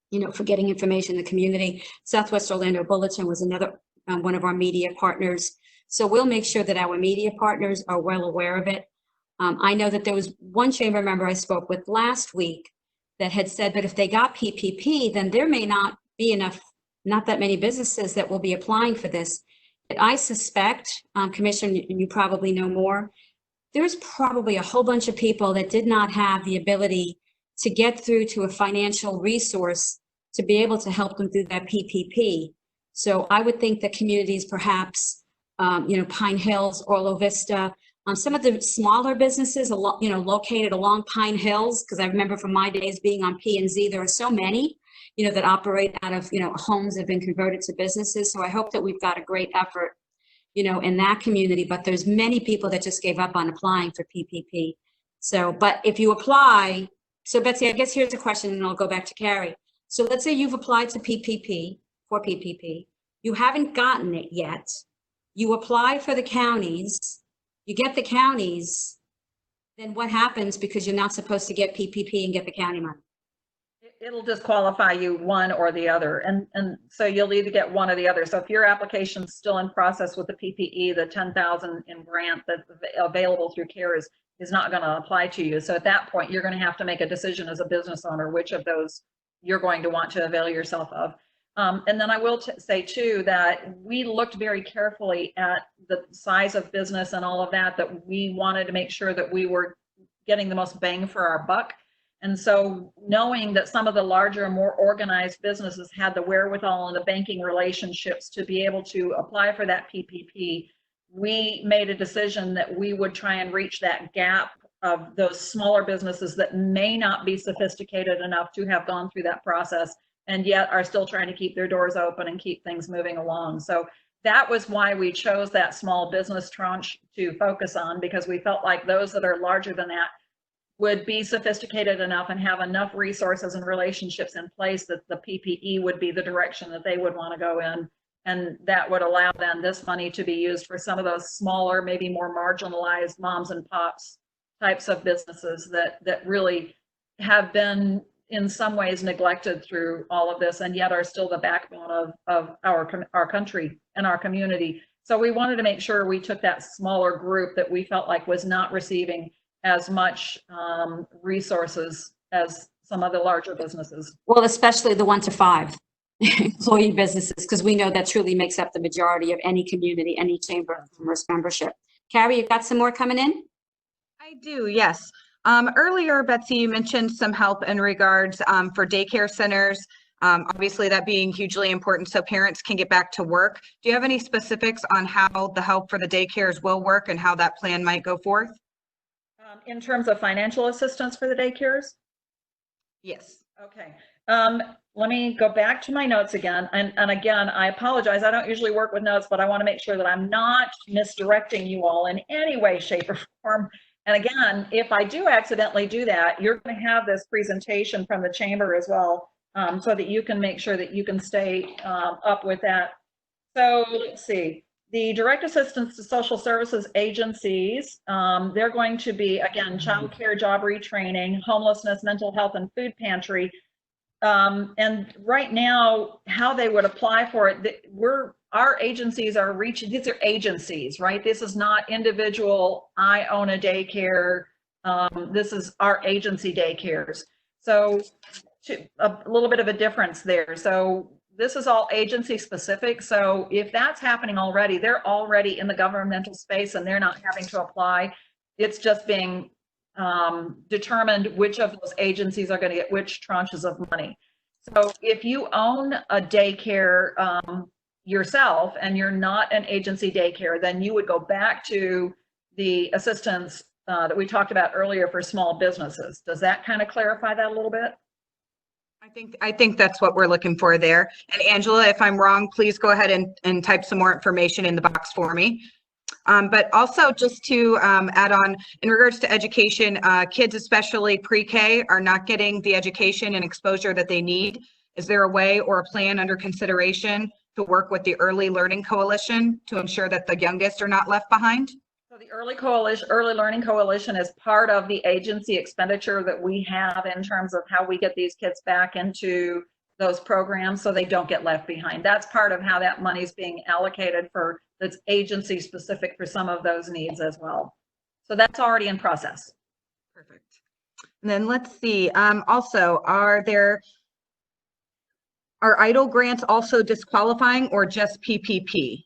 A: you know, for getting information in the community. Southwest Orlando Bulletin was another one of our media partners. So we'll make sure that our media partners are well aware of it. I know that there was one chamber member I spoke with last week that had said, but if they got PPP, then there may not be not that many businesses that will be applying for this. But I suspect, Commissioner, you probably know more, there's probably a whole bunch of people that did not have the ability to get through to a financial resource to be able to help them through that PPP. So I would think that communities, perhaps, you know, Pine Hills, Orlo Vista, some of the smaller businesses, you know, located along Pine Hills, because I remember from my days being on P&Z, there are so many, you know, that operate out of, you know, homes that have been converted to businesses. So I hope that we've got a great effort, you know, in that community, but there's many people that just gave up on applying for PPP. So, but if you apply, so Betsy, I guess here's a question, and I'll go back to Carrie. So let's say you've applied to PPP, for PPP, you haven't gotten it yet. You apply for the counties, you get the counties, then what happens because you're not supposed to get PPP and get the county money?
D: It'll disqualify you one or the other. And so you'll either get one or the other. So if your application's still in process with the PPE, the 10,000 in grant that's available through CARES is not going to apply to you. So at that point, you're going to have to make a decision as a business owner, which of those you're going to want to avail yourself of. And then I will say too, that we looked very carefully at the size of business and all of that, that we wanted to make sure that we were getting the most bang for our buck. And so knowing that some of the larger, more organized businesses had the wherewithal and the banking relationships to be able to apply for that PPP, we made a decision that we would try and reach that gap of those smaller businesses that may not be sophisticated enough to have gone through that process and yet are still trying to keep their doors open and keep things moving along. So that was why we chose that small business tranche to focus on, because we felt like those that are larger than that would be sophisticated enough and have enough resources and relationships in place that the PPE would be the direction that they would want to go in. And that would allow then this money to be used for some of those smaller, maybe more marginalized moms and pops types of businesses that really have been in some ways neglected through all of this, and yet are still the backbone of our country and our community. So we wanted to make sure we took that smaller group that we felt like was not receiving as much resources as some of the larger businesses.
A: Well, especially the 1 to 5 employee businesses, because we know that truly makes up the majority of any community, any chamber of commerce membership. Carrie, you've got some more coming in?
B: I do, yes. Earlier, Betsy, you mentioned some help in regards for daycare centers. Obviously, that being hugely important so parents can get back to work. Do you have any specifics on how the help for the daycares will work and how that plan might go forth?
D: In terms of financial assistance for the daycares?
B: Yes.
D: Okay. Let me go back to my notes again. And again, I apologize. I don't usually work with notes, but I want to make sure that I'm not misdirecting you all in any way, shape, or form. And again, if I do accidentally do that, you're going to have this presentation from the chamber as well, so that you can make sure that you can stay up with that. So let's see. The direct assistance to social services agencies, they're going to be, again, child care, job retraining, homelessness, mental health, and food pantry. And right now, how they would apply for it, our agencies are reaching, these are agencies, right? This is not individual, I own a daycare. This is our agency daycares. So a little bit of a difference there. So this is all agency specific. So if that's happening already, they're already in the governmental space and they're not having to apply. It's just being determined which of those agencies are going to get which tranches of money. So if you own a daycare yourself and you're not an agency daycare, then you would go back to the assistance that we talked about earlier for small businesses. Does that kind of clarify that a little bit?
B: I think that's what we're looking for there. And Angela, if I'm wrong, please go ahead and type some more information in the box for me. But also just to add on, in regards to education, kids, especially pre-K, are not getting the education and exposure that they need. Is there a way or a plan under consideration to work with the Early Learning Coalition to ensure that the youngest are not left behind?
D: So the Early Learning Coalition is part of the agency expenditure that we have in terms of how we get these kids back into those programs so they don't get left behind. That's part of how that money is being allocated for that's agency specific for some of those needs as well. So that's already in process.
B: Perfect. And then let's see, also, are EIDL grants also disqualifying or just PPP?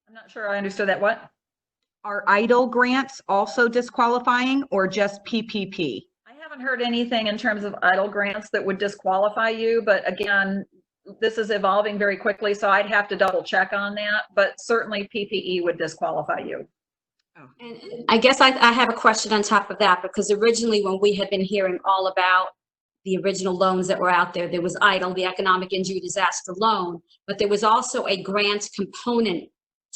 D: I'm not sure I understood that. What?
B: Are EIDL grants also disqualifying or just PPP?
D: I haven't heard anything in terms of EIDL grants that would disqualify you, but again, this is evolving very quickly, so I'd have to double check on that, but certainly PPE would disqualify you.
B: Oh.
A: And I guess I have a question on top of that, because originally when we had been hearing all about the original loans that were out there, there was EIDL, the Economic Injury Disaster Loan, but there was also a grant component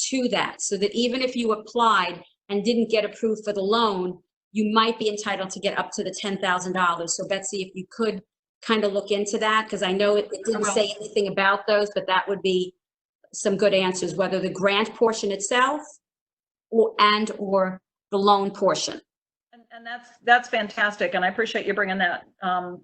A: to that, so that even if you applied and didn't get approved for the loan, you might be entitled to get up to the $10,000. So Betsy, if you could kind of look into that, because I know it didn't say anything about those, but that would be some good answers, whether the grant portion itself or the loan portion.
D: And that's fantastic, and I appreciate you bringing that to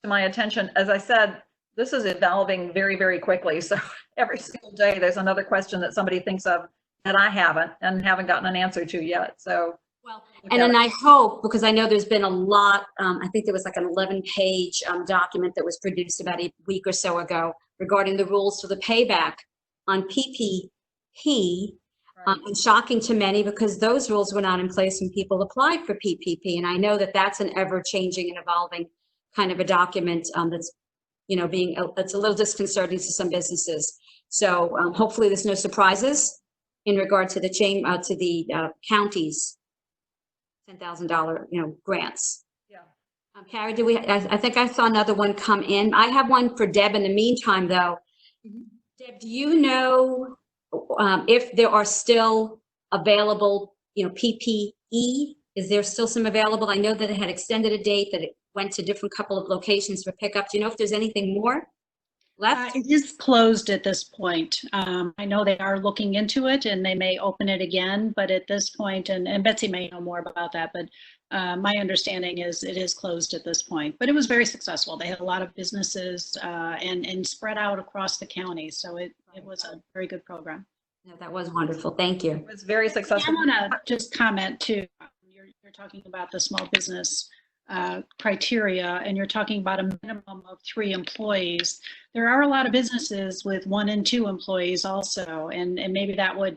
D: my attention. As I said, this is evolving very, very quickly. So every single day there's another question that somebody thinks of that I haven't gotten an answer to yet. So
A: well, and then I hope, because I know there's been a lot, I think there was like an 11-page document that was produced about a week or so ago regarding the rules for the payback on PPP.
D: right.
A: And shocking to many, because those rules were not in place when people applied for PPP. And I know that that's an ever-changing and evolving kind of a document that's, it's a little disconcerting to some businesses. So hopefully there's no surprises in regard to the counties $10,000 grants.
D: Yeah.
A: Carrie, I think I saw another one come in. I have one for Deb in the meantime, though. Mm-hmm. Deb, do you know if there are still available, PPE? Is there still some available? I know that it had extended a date, that it went to different couple of locations for pickup. Do you know if there's anything more left?
C: It is closed at this point. I know they are looking into it and they may open it again, but at this point, and Betsy may know more about that, but my understanding is it is closed at this point. But it was very successful. They had a lot of businesses and spread out across the county. So it was a very good program.
A: No, that was wonderful. Thank you.
D: It was very successful.
C: I want to just comment too. You're talking about the small business criteria, and you're talking about a minimum of 3 employees. There are a lot of businesses with 1 and 2 employees also, and maybe that would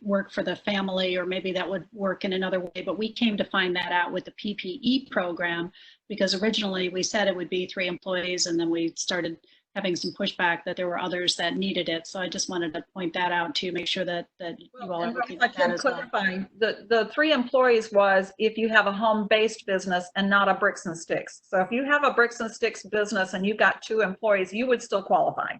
C: work for the family, or maybe that would work in another way. But we came to find that out with the PPE program, because originally we said it would be 3 employees, and then we started having some pushback that there were others that needed it. So I just wanted to point that out to make sure that you all are looking at that as well.
D: The 3 employees was if you have a home-based business and not a bricks and sticks. So if you have a bricks and sticks business and you've got 2 employees, you would still qualify.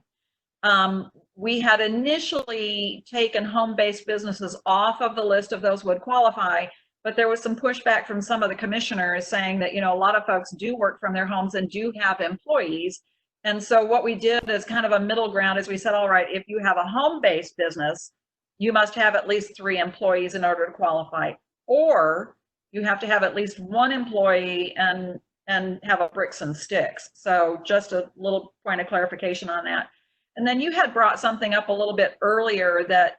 D: We had initially taken home-based businesses off of the list of those would qualify, but there was some pushback from some of the commissioners saying that, a lot of folks do work from their homes and do have employees. And so what we did is kind of a middle ground, is we said, all right, if you have a home-based business, you must have at least 3 employees in order to qualify, or you have to have at least 1 employee and have a bricks and sticks. So just a little point of clarification on that. And then you had brought something up a little bit earlier that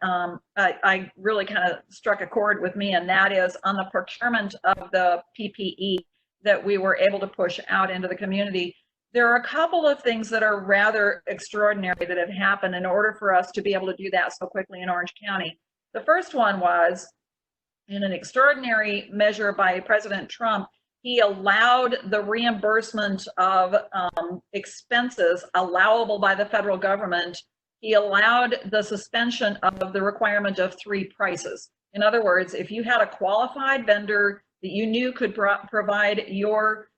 D: I really kind of struck a chord with me, and that is on the procurement of the PPE that we were able to push out into the community. There are a couple of things that are rather extraordinary that have happened in order for us to be able to do that so quickly in Orange County. The first one was, in an extraordinary measure by President Trump, he allowed the reimbursement of expenses allowable by the federal government. He allowed the suspension of the requirement of 3 prices. In other words, if you had a qualified vendor that you knew could provide your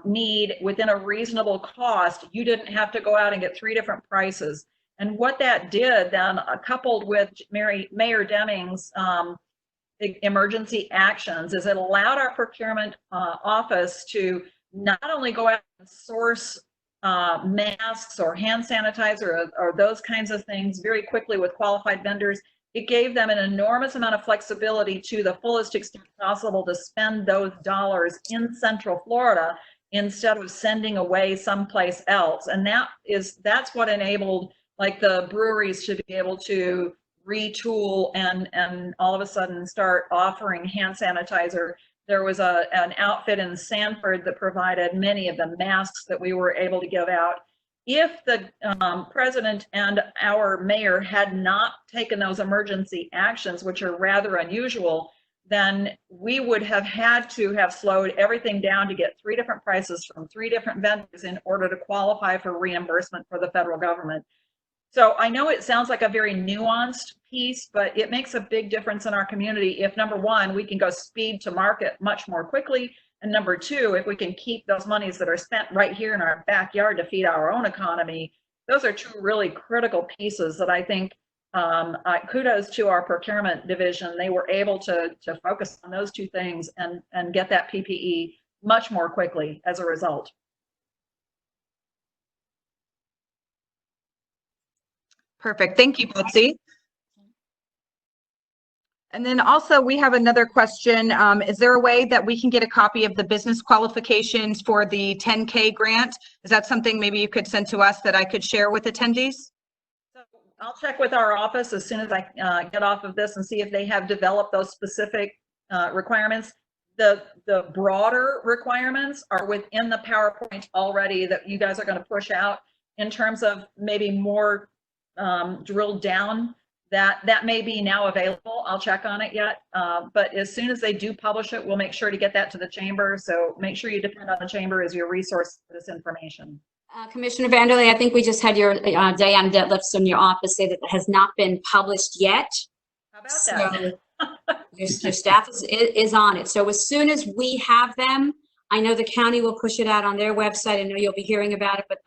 D: need within a reasonable cost, you didn't have to go out and get 3 different prices. And what that did then, coupled with Mayor Deming's emergency actions, is it allowed our procurement office to not only go out and source masks or hand sanitizer or those kinds of things very quickly with qualified vendors. It gave them an enormous amount of flexibility to the fullest extent possible to spend those dollars in Central Florida instead of sending away someplace else. And that's what enabled like the breweries to be able to retool and all of a sudden start offering hand sanitizer. There was an outfit in Sanford that provided many of the masks that we were able to give out. If the president and our mayor had not taken those emergency actions, which are rather unusual, then we would have had to have slowed everything down to get 3 different prices from 3 different vendors in order to qualify for reimbursement for the federal government. So I know it sounds like a very nuanced piece, but it makes a big difference in our community if, number one, we can go speed to market much more quickly, and number two, if we can keep those monies that are spent right here in our backyard to feed our own economy. Those are 2 really critical pieces that I think kudos to our procurement division. They were able to focus on those 2 things and get that PPE much more quickly as a result.
B: Perfect. Thank you, Betsy. And then also we have another question. Is there a way that we can get a copy of the business qualifications for the 10K grant? Is that something maybe you could send to us that I could share with attendees?
D: So I'll check with our office as soon as I get off of this and see if they have developed those specific requirements. The broader requirements are within the PowerPoint already that you guys are going to push out. In terms of maybe more drilled down, that may be now available. I'll check on it yet, but as soon as they do publish it, we'll make sure to get that to the chamber. So make sure you depend on the chamber as your resource for this information.
A: Commissioner VanrderLey, I think we just had your Diane Detlefs from your office say that it has not been published yet.
D: How about that?
A: Your staff is on it. So as soon as we have them, I know the county will push it out on their website. I know you'll be hearing about it, but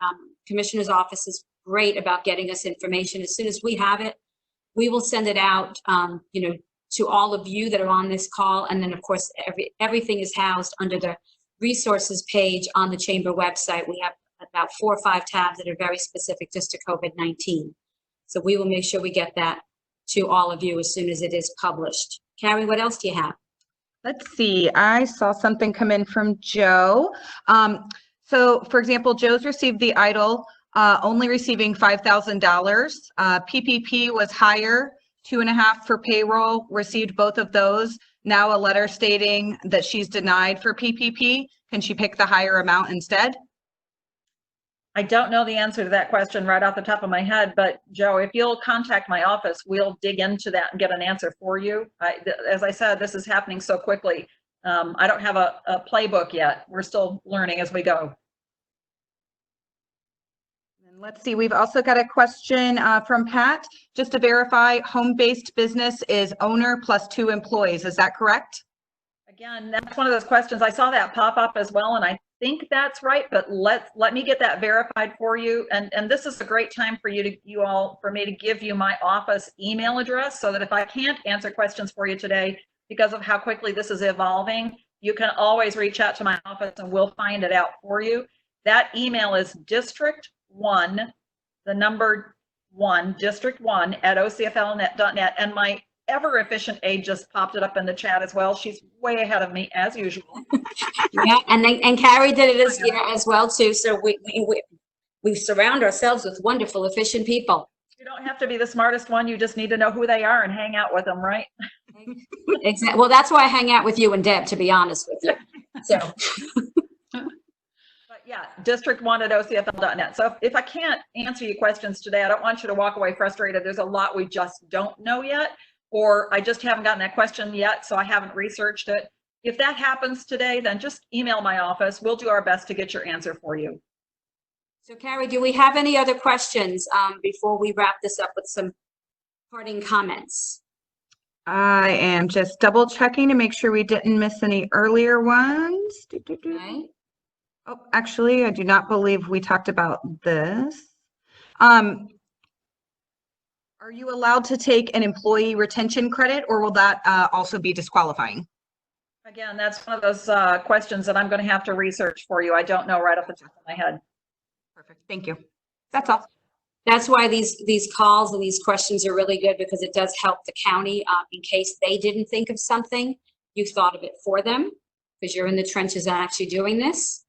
A: Commissioner's office is great about getting us information. As soon as we have it, we will send it out, to all of you that are on this call. And then of course, everything is housed under the resources page on the chamber website. We have about 4 or 5 tabs that are very specific just to COVID-19. So we will make sure we get that to all of you as soon as it is published. Carrie, what else do you have?
B: Let's see. I saw something come in from Joe. So for example, Joe's received the EIDL, only receiving $5,000. PPP was higher, 2.5 for payroll, received both of those. Now a letter stating that she's denied for PPP. Can she pick the higher amount instead?
D: I don't know the answer to that question right off the top of my head, but Joe, if you'll contact my office, we'll dig into that and get an answer for you. As I said, this is happening so quickly. I don't have a playbook yet. We're still learning as we go.
B: Let's see, we've also got a question from Pat. Just to verify, home-based business is owner plus 2 employees. Is that correct?
D: Again, that's one of those questions. I saw that pop up as well, and I think that's right, but let me get that verified for you. And this is a great time for for me to give you my office email address so that if I can't answer questions for you today because of how quickly this is evolving, you can always reach out to my office and we'll find it out for you. That email is district1, the number 1, district1 at ocflnet.net. And my ever efficient aide just popped it up in the chat as well. She's way ahead of me as usual.
A: Yeah, and Carrie did it as well too. So we surround ourselves with wonderful, efficient people.
D: You don't have to be the smartest one. You just need to know who they are and hang out with them, right?
A: Exactly. Well, that's why I hang out with you and Deb, to be honest with you. So.
D: Yeah, district1 at ocfl.net. So if I can't answer your questions today, I don't want you to walk away frustrated. There's a lot we just don't know yet, or I just haven't gotten that question yet, so I haven't researched it. If that happens today, then just email my office. We'll do our best to get your answer for you.
A: So Carrie, do we have any other questions before we wrap this up with some parting comments?
B: I am just double checking to make sure we didn't miss any earlier ones.
A: Okay.
B: Oh, actually, I do not believe we talked about this. Are you allowed to take an employee retention credit, or will that also be disqualifying?
D: Again, that's one of those questions that I'm going to have to research for you. I don't know right off the top of my head.
B: Perfect. Thank you. That's all.
A: That's why these calls and these questions are really good, because it does help the county in case they didn't think of something. You thought of it for them because you're in the trenches actually doing this.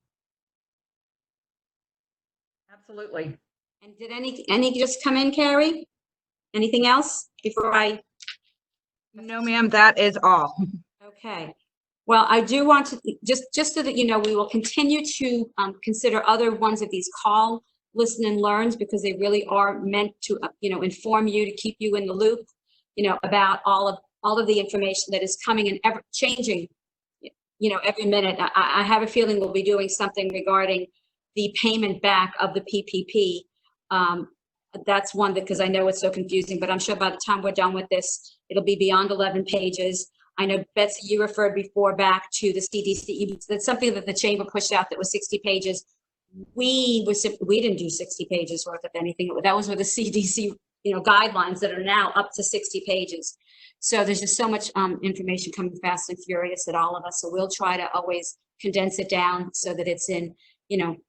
D: Absolutely.
A: And did any just come in, Carrie? Anything else before I?
B: No, ma'am, that is all.
A: Okay. Well, I do want to, just so that you know, we will continue to consider other ones of these call, listen, and learns, because they really are meant to, inform you, to keep you in the loop, about all of the information that is coming and ever changing, every minute. I have a feeling we'll be doing something regarding the payment back of the PPP. That's one that, because I know it's so confusing, but I'm sure by the time we're done with this, it'll be beyond 11 pages. I know, Betsy, you referred before back to the CDC. That's something that the chamber pushed out that was 60 pages. We didn't do 60 pages worth of anything. That was with the CDC, guidelines that are now up to 60 pages. So there's just so much information coming fast and furious at all of us. So we'll try to always condense it down so that it's in,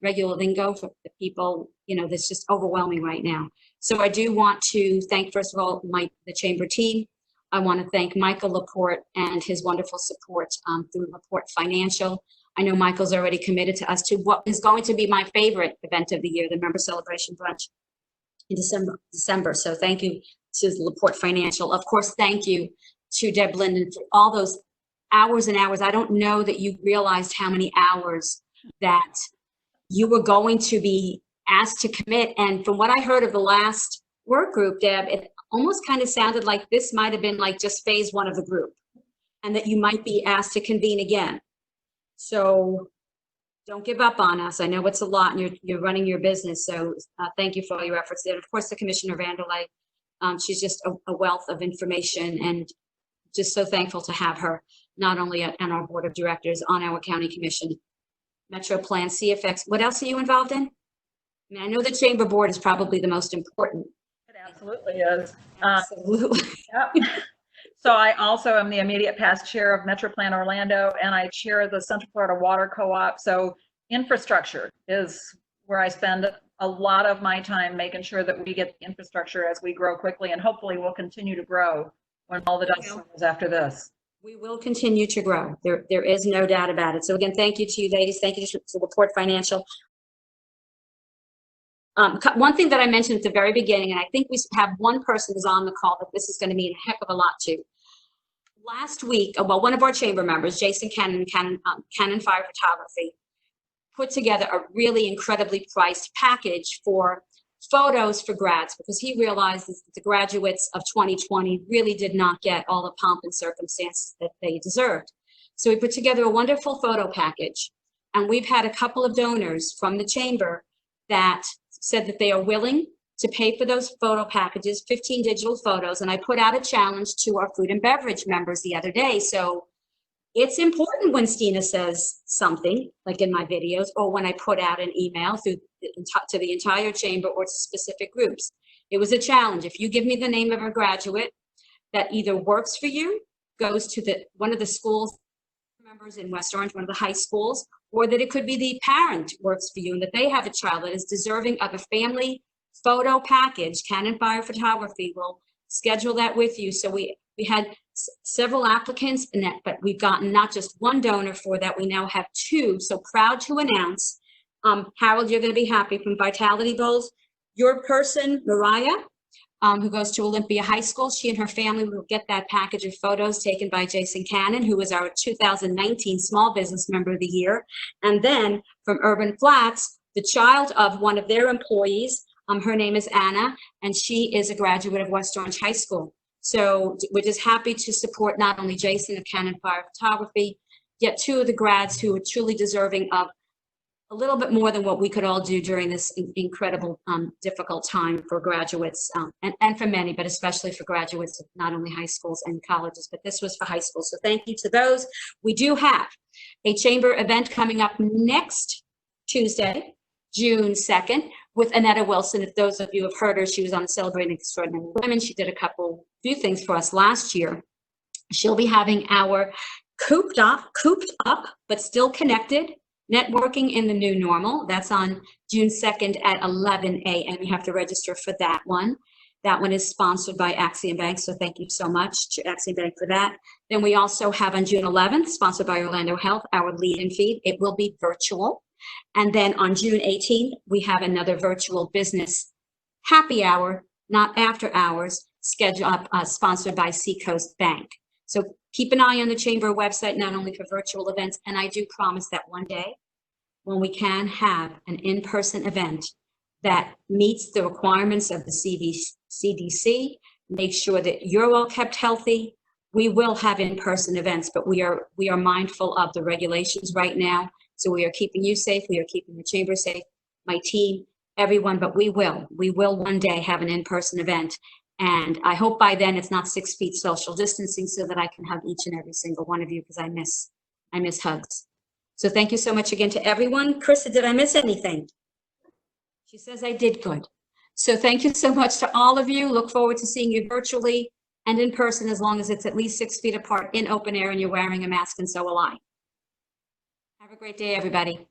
A: regular lingo for the people, that's just overwhelming right now. So I do want to thank, first of all, the chamber team. I want to thank Michael Laporte and his wonderful support through Laporte Financial. I know Michael's already committed to us to what is going to be my favorite event of the year, the Member Celebration Brunch in December. So thank you to Laporte Financial. Of course, thank you to Deb Linden for all those hours and hours. I don't know that you realized how many hours that you were going to be asked to commit. And from what I heard of the last work group, Deb, it almost kind of sounded like this might have been like just phase one of the group, and that you might be asked to convene again. So don't give up on us. I know it's a lot, and you're running your business. So thank you for all your efforts there. And of course, the Commissioner VanrderLey, she's just a wealth of information, and just so thankful to have her, not only on our board of directors, on our county commission, Metro Plan, CFX. What else are you involved in? I mean, I know the chamber board is probably the most important.
D: It absolutely is.
A: Absolutely.
D: Yep. So I also am the immediate past chair of Metro Plan Orlando, and I chair the Central Florida Water Co-op. So infrastructure is where I spend a lot of my time, making sure that we get the infrastructure as we grow quickly, and hopefully we'll continue to grow when all the dust settles after this.
A: We will continue to grow. There is no doubt about it. So again, thank you to you ladies. Thank you to Laporte Financial. One thing that I mentioned at the very beginning, and I think we have one person who's on the call that this is going to mean a heck of a lot to. Last week, well, one of our chamber members, Jason Cannon Fire Photography, put together a really incredibly priced package for photos for grads, because he realizes that the graduates of 2020 really did not get all the pomp and circumstances that they deserved. So he put together a wonderful photo package, and we've had a couple of donors from the chamber that said that they are willing to pay for those photo packages, 15 digital photos. And I put out a challenge to our food and beverage members the other day. So it's important when Stina says something, like in my videos, or when I put out an email to the entire chamber or to specific groups. It was a challenge. If you give me the name of a graduate that either works for you, goes to one of the schools members in West Orange, one of the high schools, or that it could be the parent works for you and that they have a child that is deserving of a family photo package, Cannon Fire Photography will schedule that with you. So we had several applicants, but we've gotten not just one donor for that, we now have two. So proud to announce, Harold, you're going to be happy, from Vitality Bowls, your person, Mariah, who goes to Olympia High School, she and her family will get that package of photos taken by Jason Cannon, who was our 2019 Small Business Member of the Year. And then from Urban Flats, the child of one of their employees, her name is Anna, and she is a graduate of West Orange High School. So we're just happy to support not only Jason of Cannon Fire Photography, yet two of the grads who are truly deserving of a little bit more than what we could all do during this incredible, difficult time for graduates, and for many, but especially for graduates of not only high schools and colleges, but this was for high school. So thank you to those. We do have a chamber event coming up next Tuesday, June 2nd, with Annetta Wilson. If those of you have heard her, she was on Celebrating Extraordinary Women. She did a few things for us last year. She'll be having our cooped up, but still connected, networking in the new normal. That's on June 2nd at 11 a.m. You have to register for that one. That one is sponsored by Axiom Bank, so thank you so much to Axiom Bank for that. Then we also have on June 11th, sponsored by Orlando Health, our lead and feed. It will be virtual. And then on June 18th, we have another virtual business happy hour, not after hours, sponsored by Seacoast Bank. So keep an eye on the Chamber website, not only for virtual events, and I do promise that one day when we can have an in-person event that meets the requirements of the CDC, make sure that you're all kept healthy. We will have in-person events, but we are mindful of the regulations right now. So we are keeping you safe. We are keeping the Chamber safe, my team, everyone, but we will one day have an in-person event. And I hope by then it's not 6 feet social distancing so that I can hug each and every single one of you because I miss hugs. So thank you so much again to everyone. Krista, did I miss anything? She says I did good. So thank you so much to all of you. Look forward to seeing you virtually and in person as long as it's at least 6 feet apart in open air and you're wearing a mask, and so will I. Have a great day, everybody.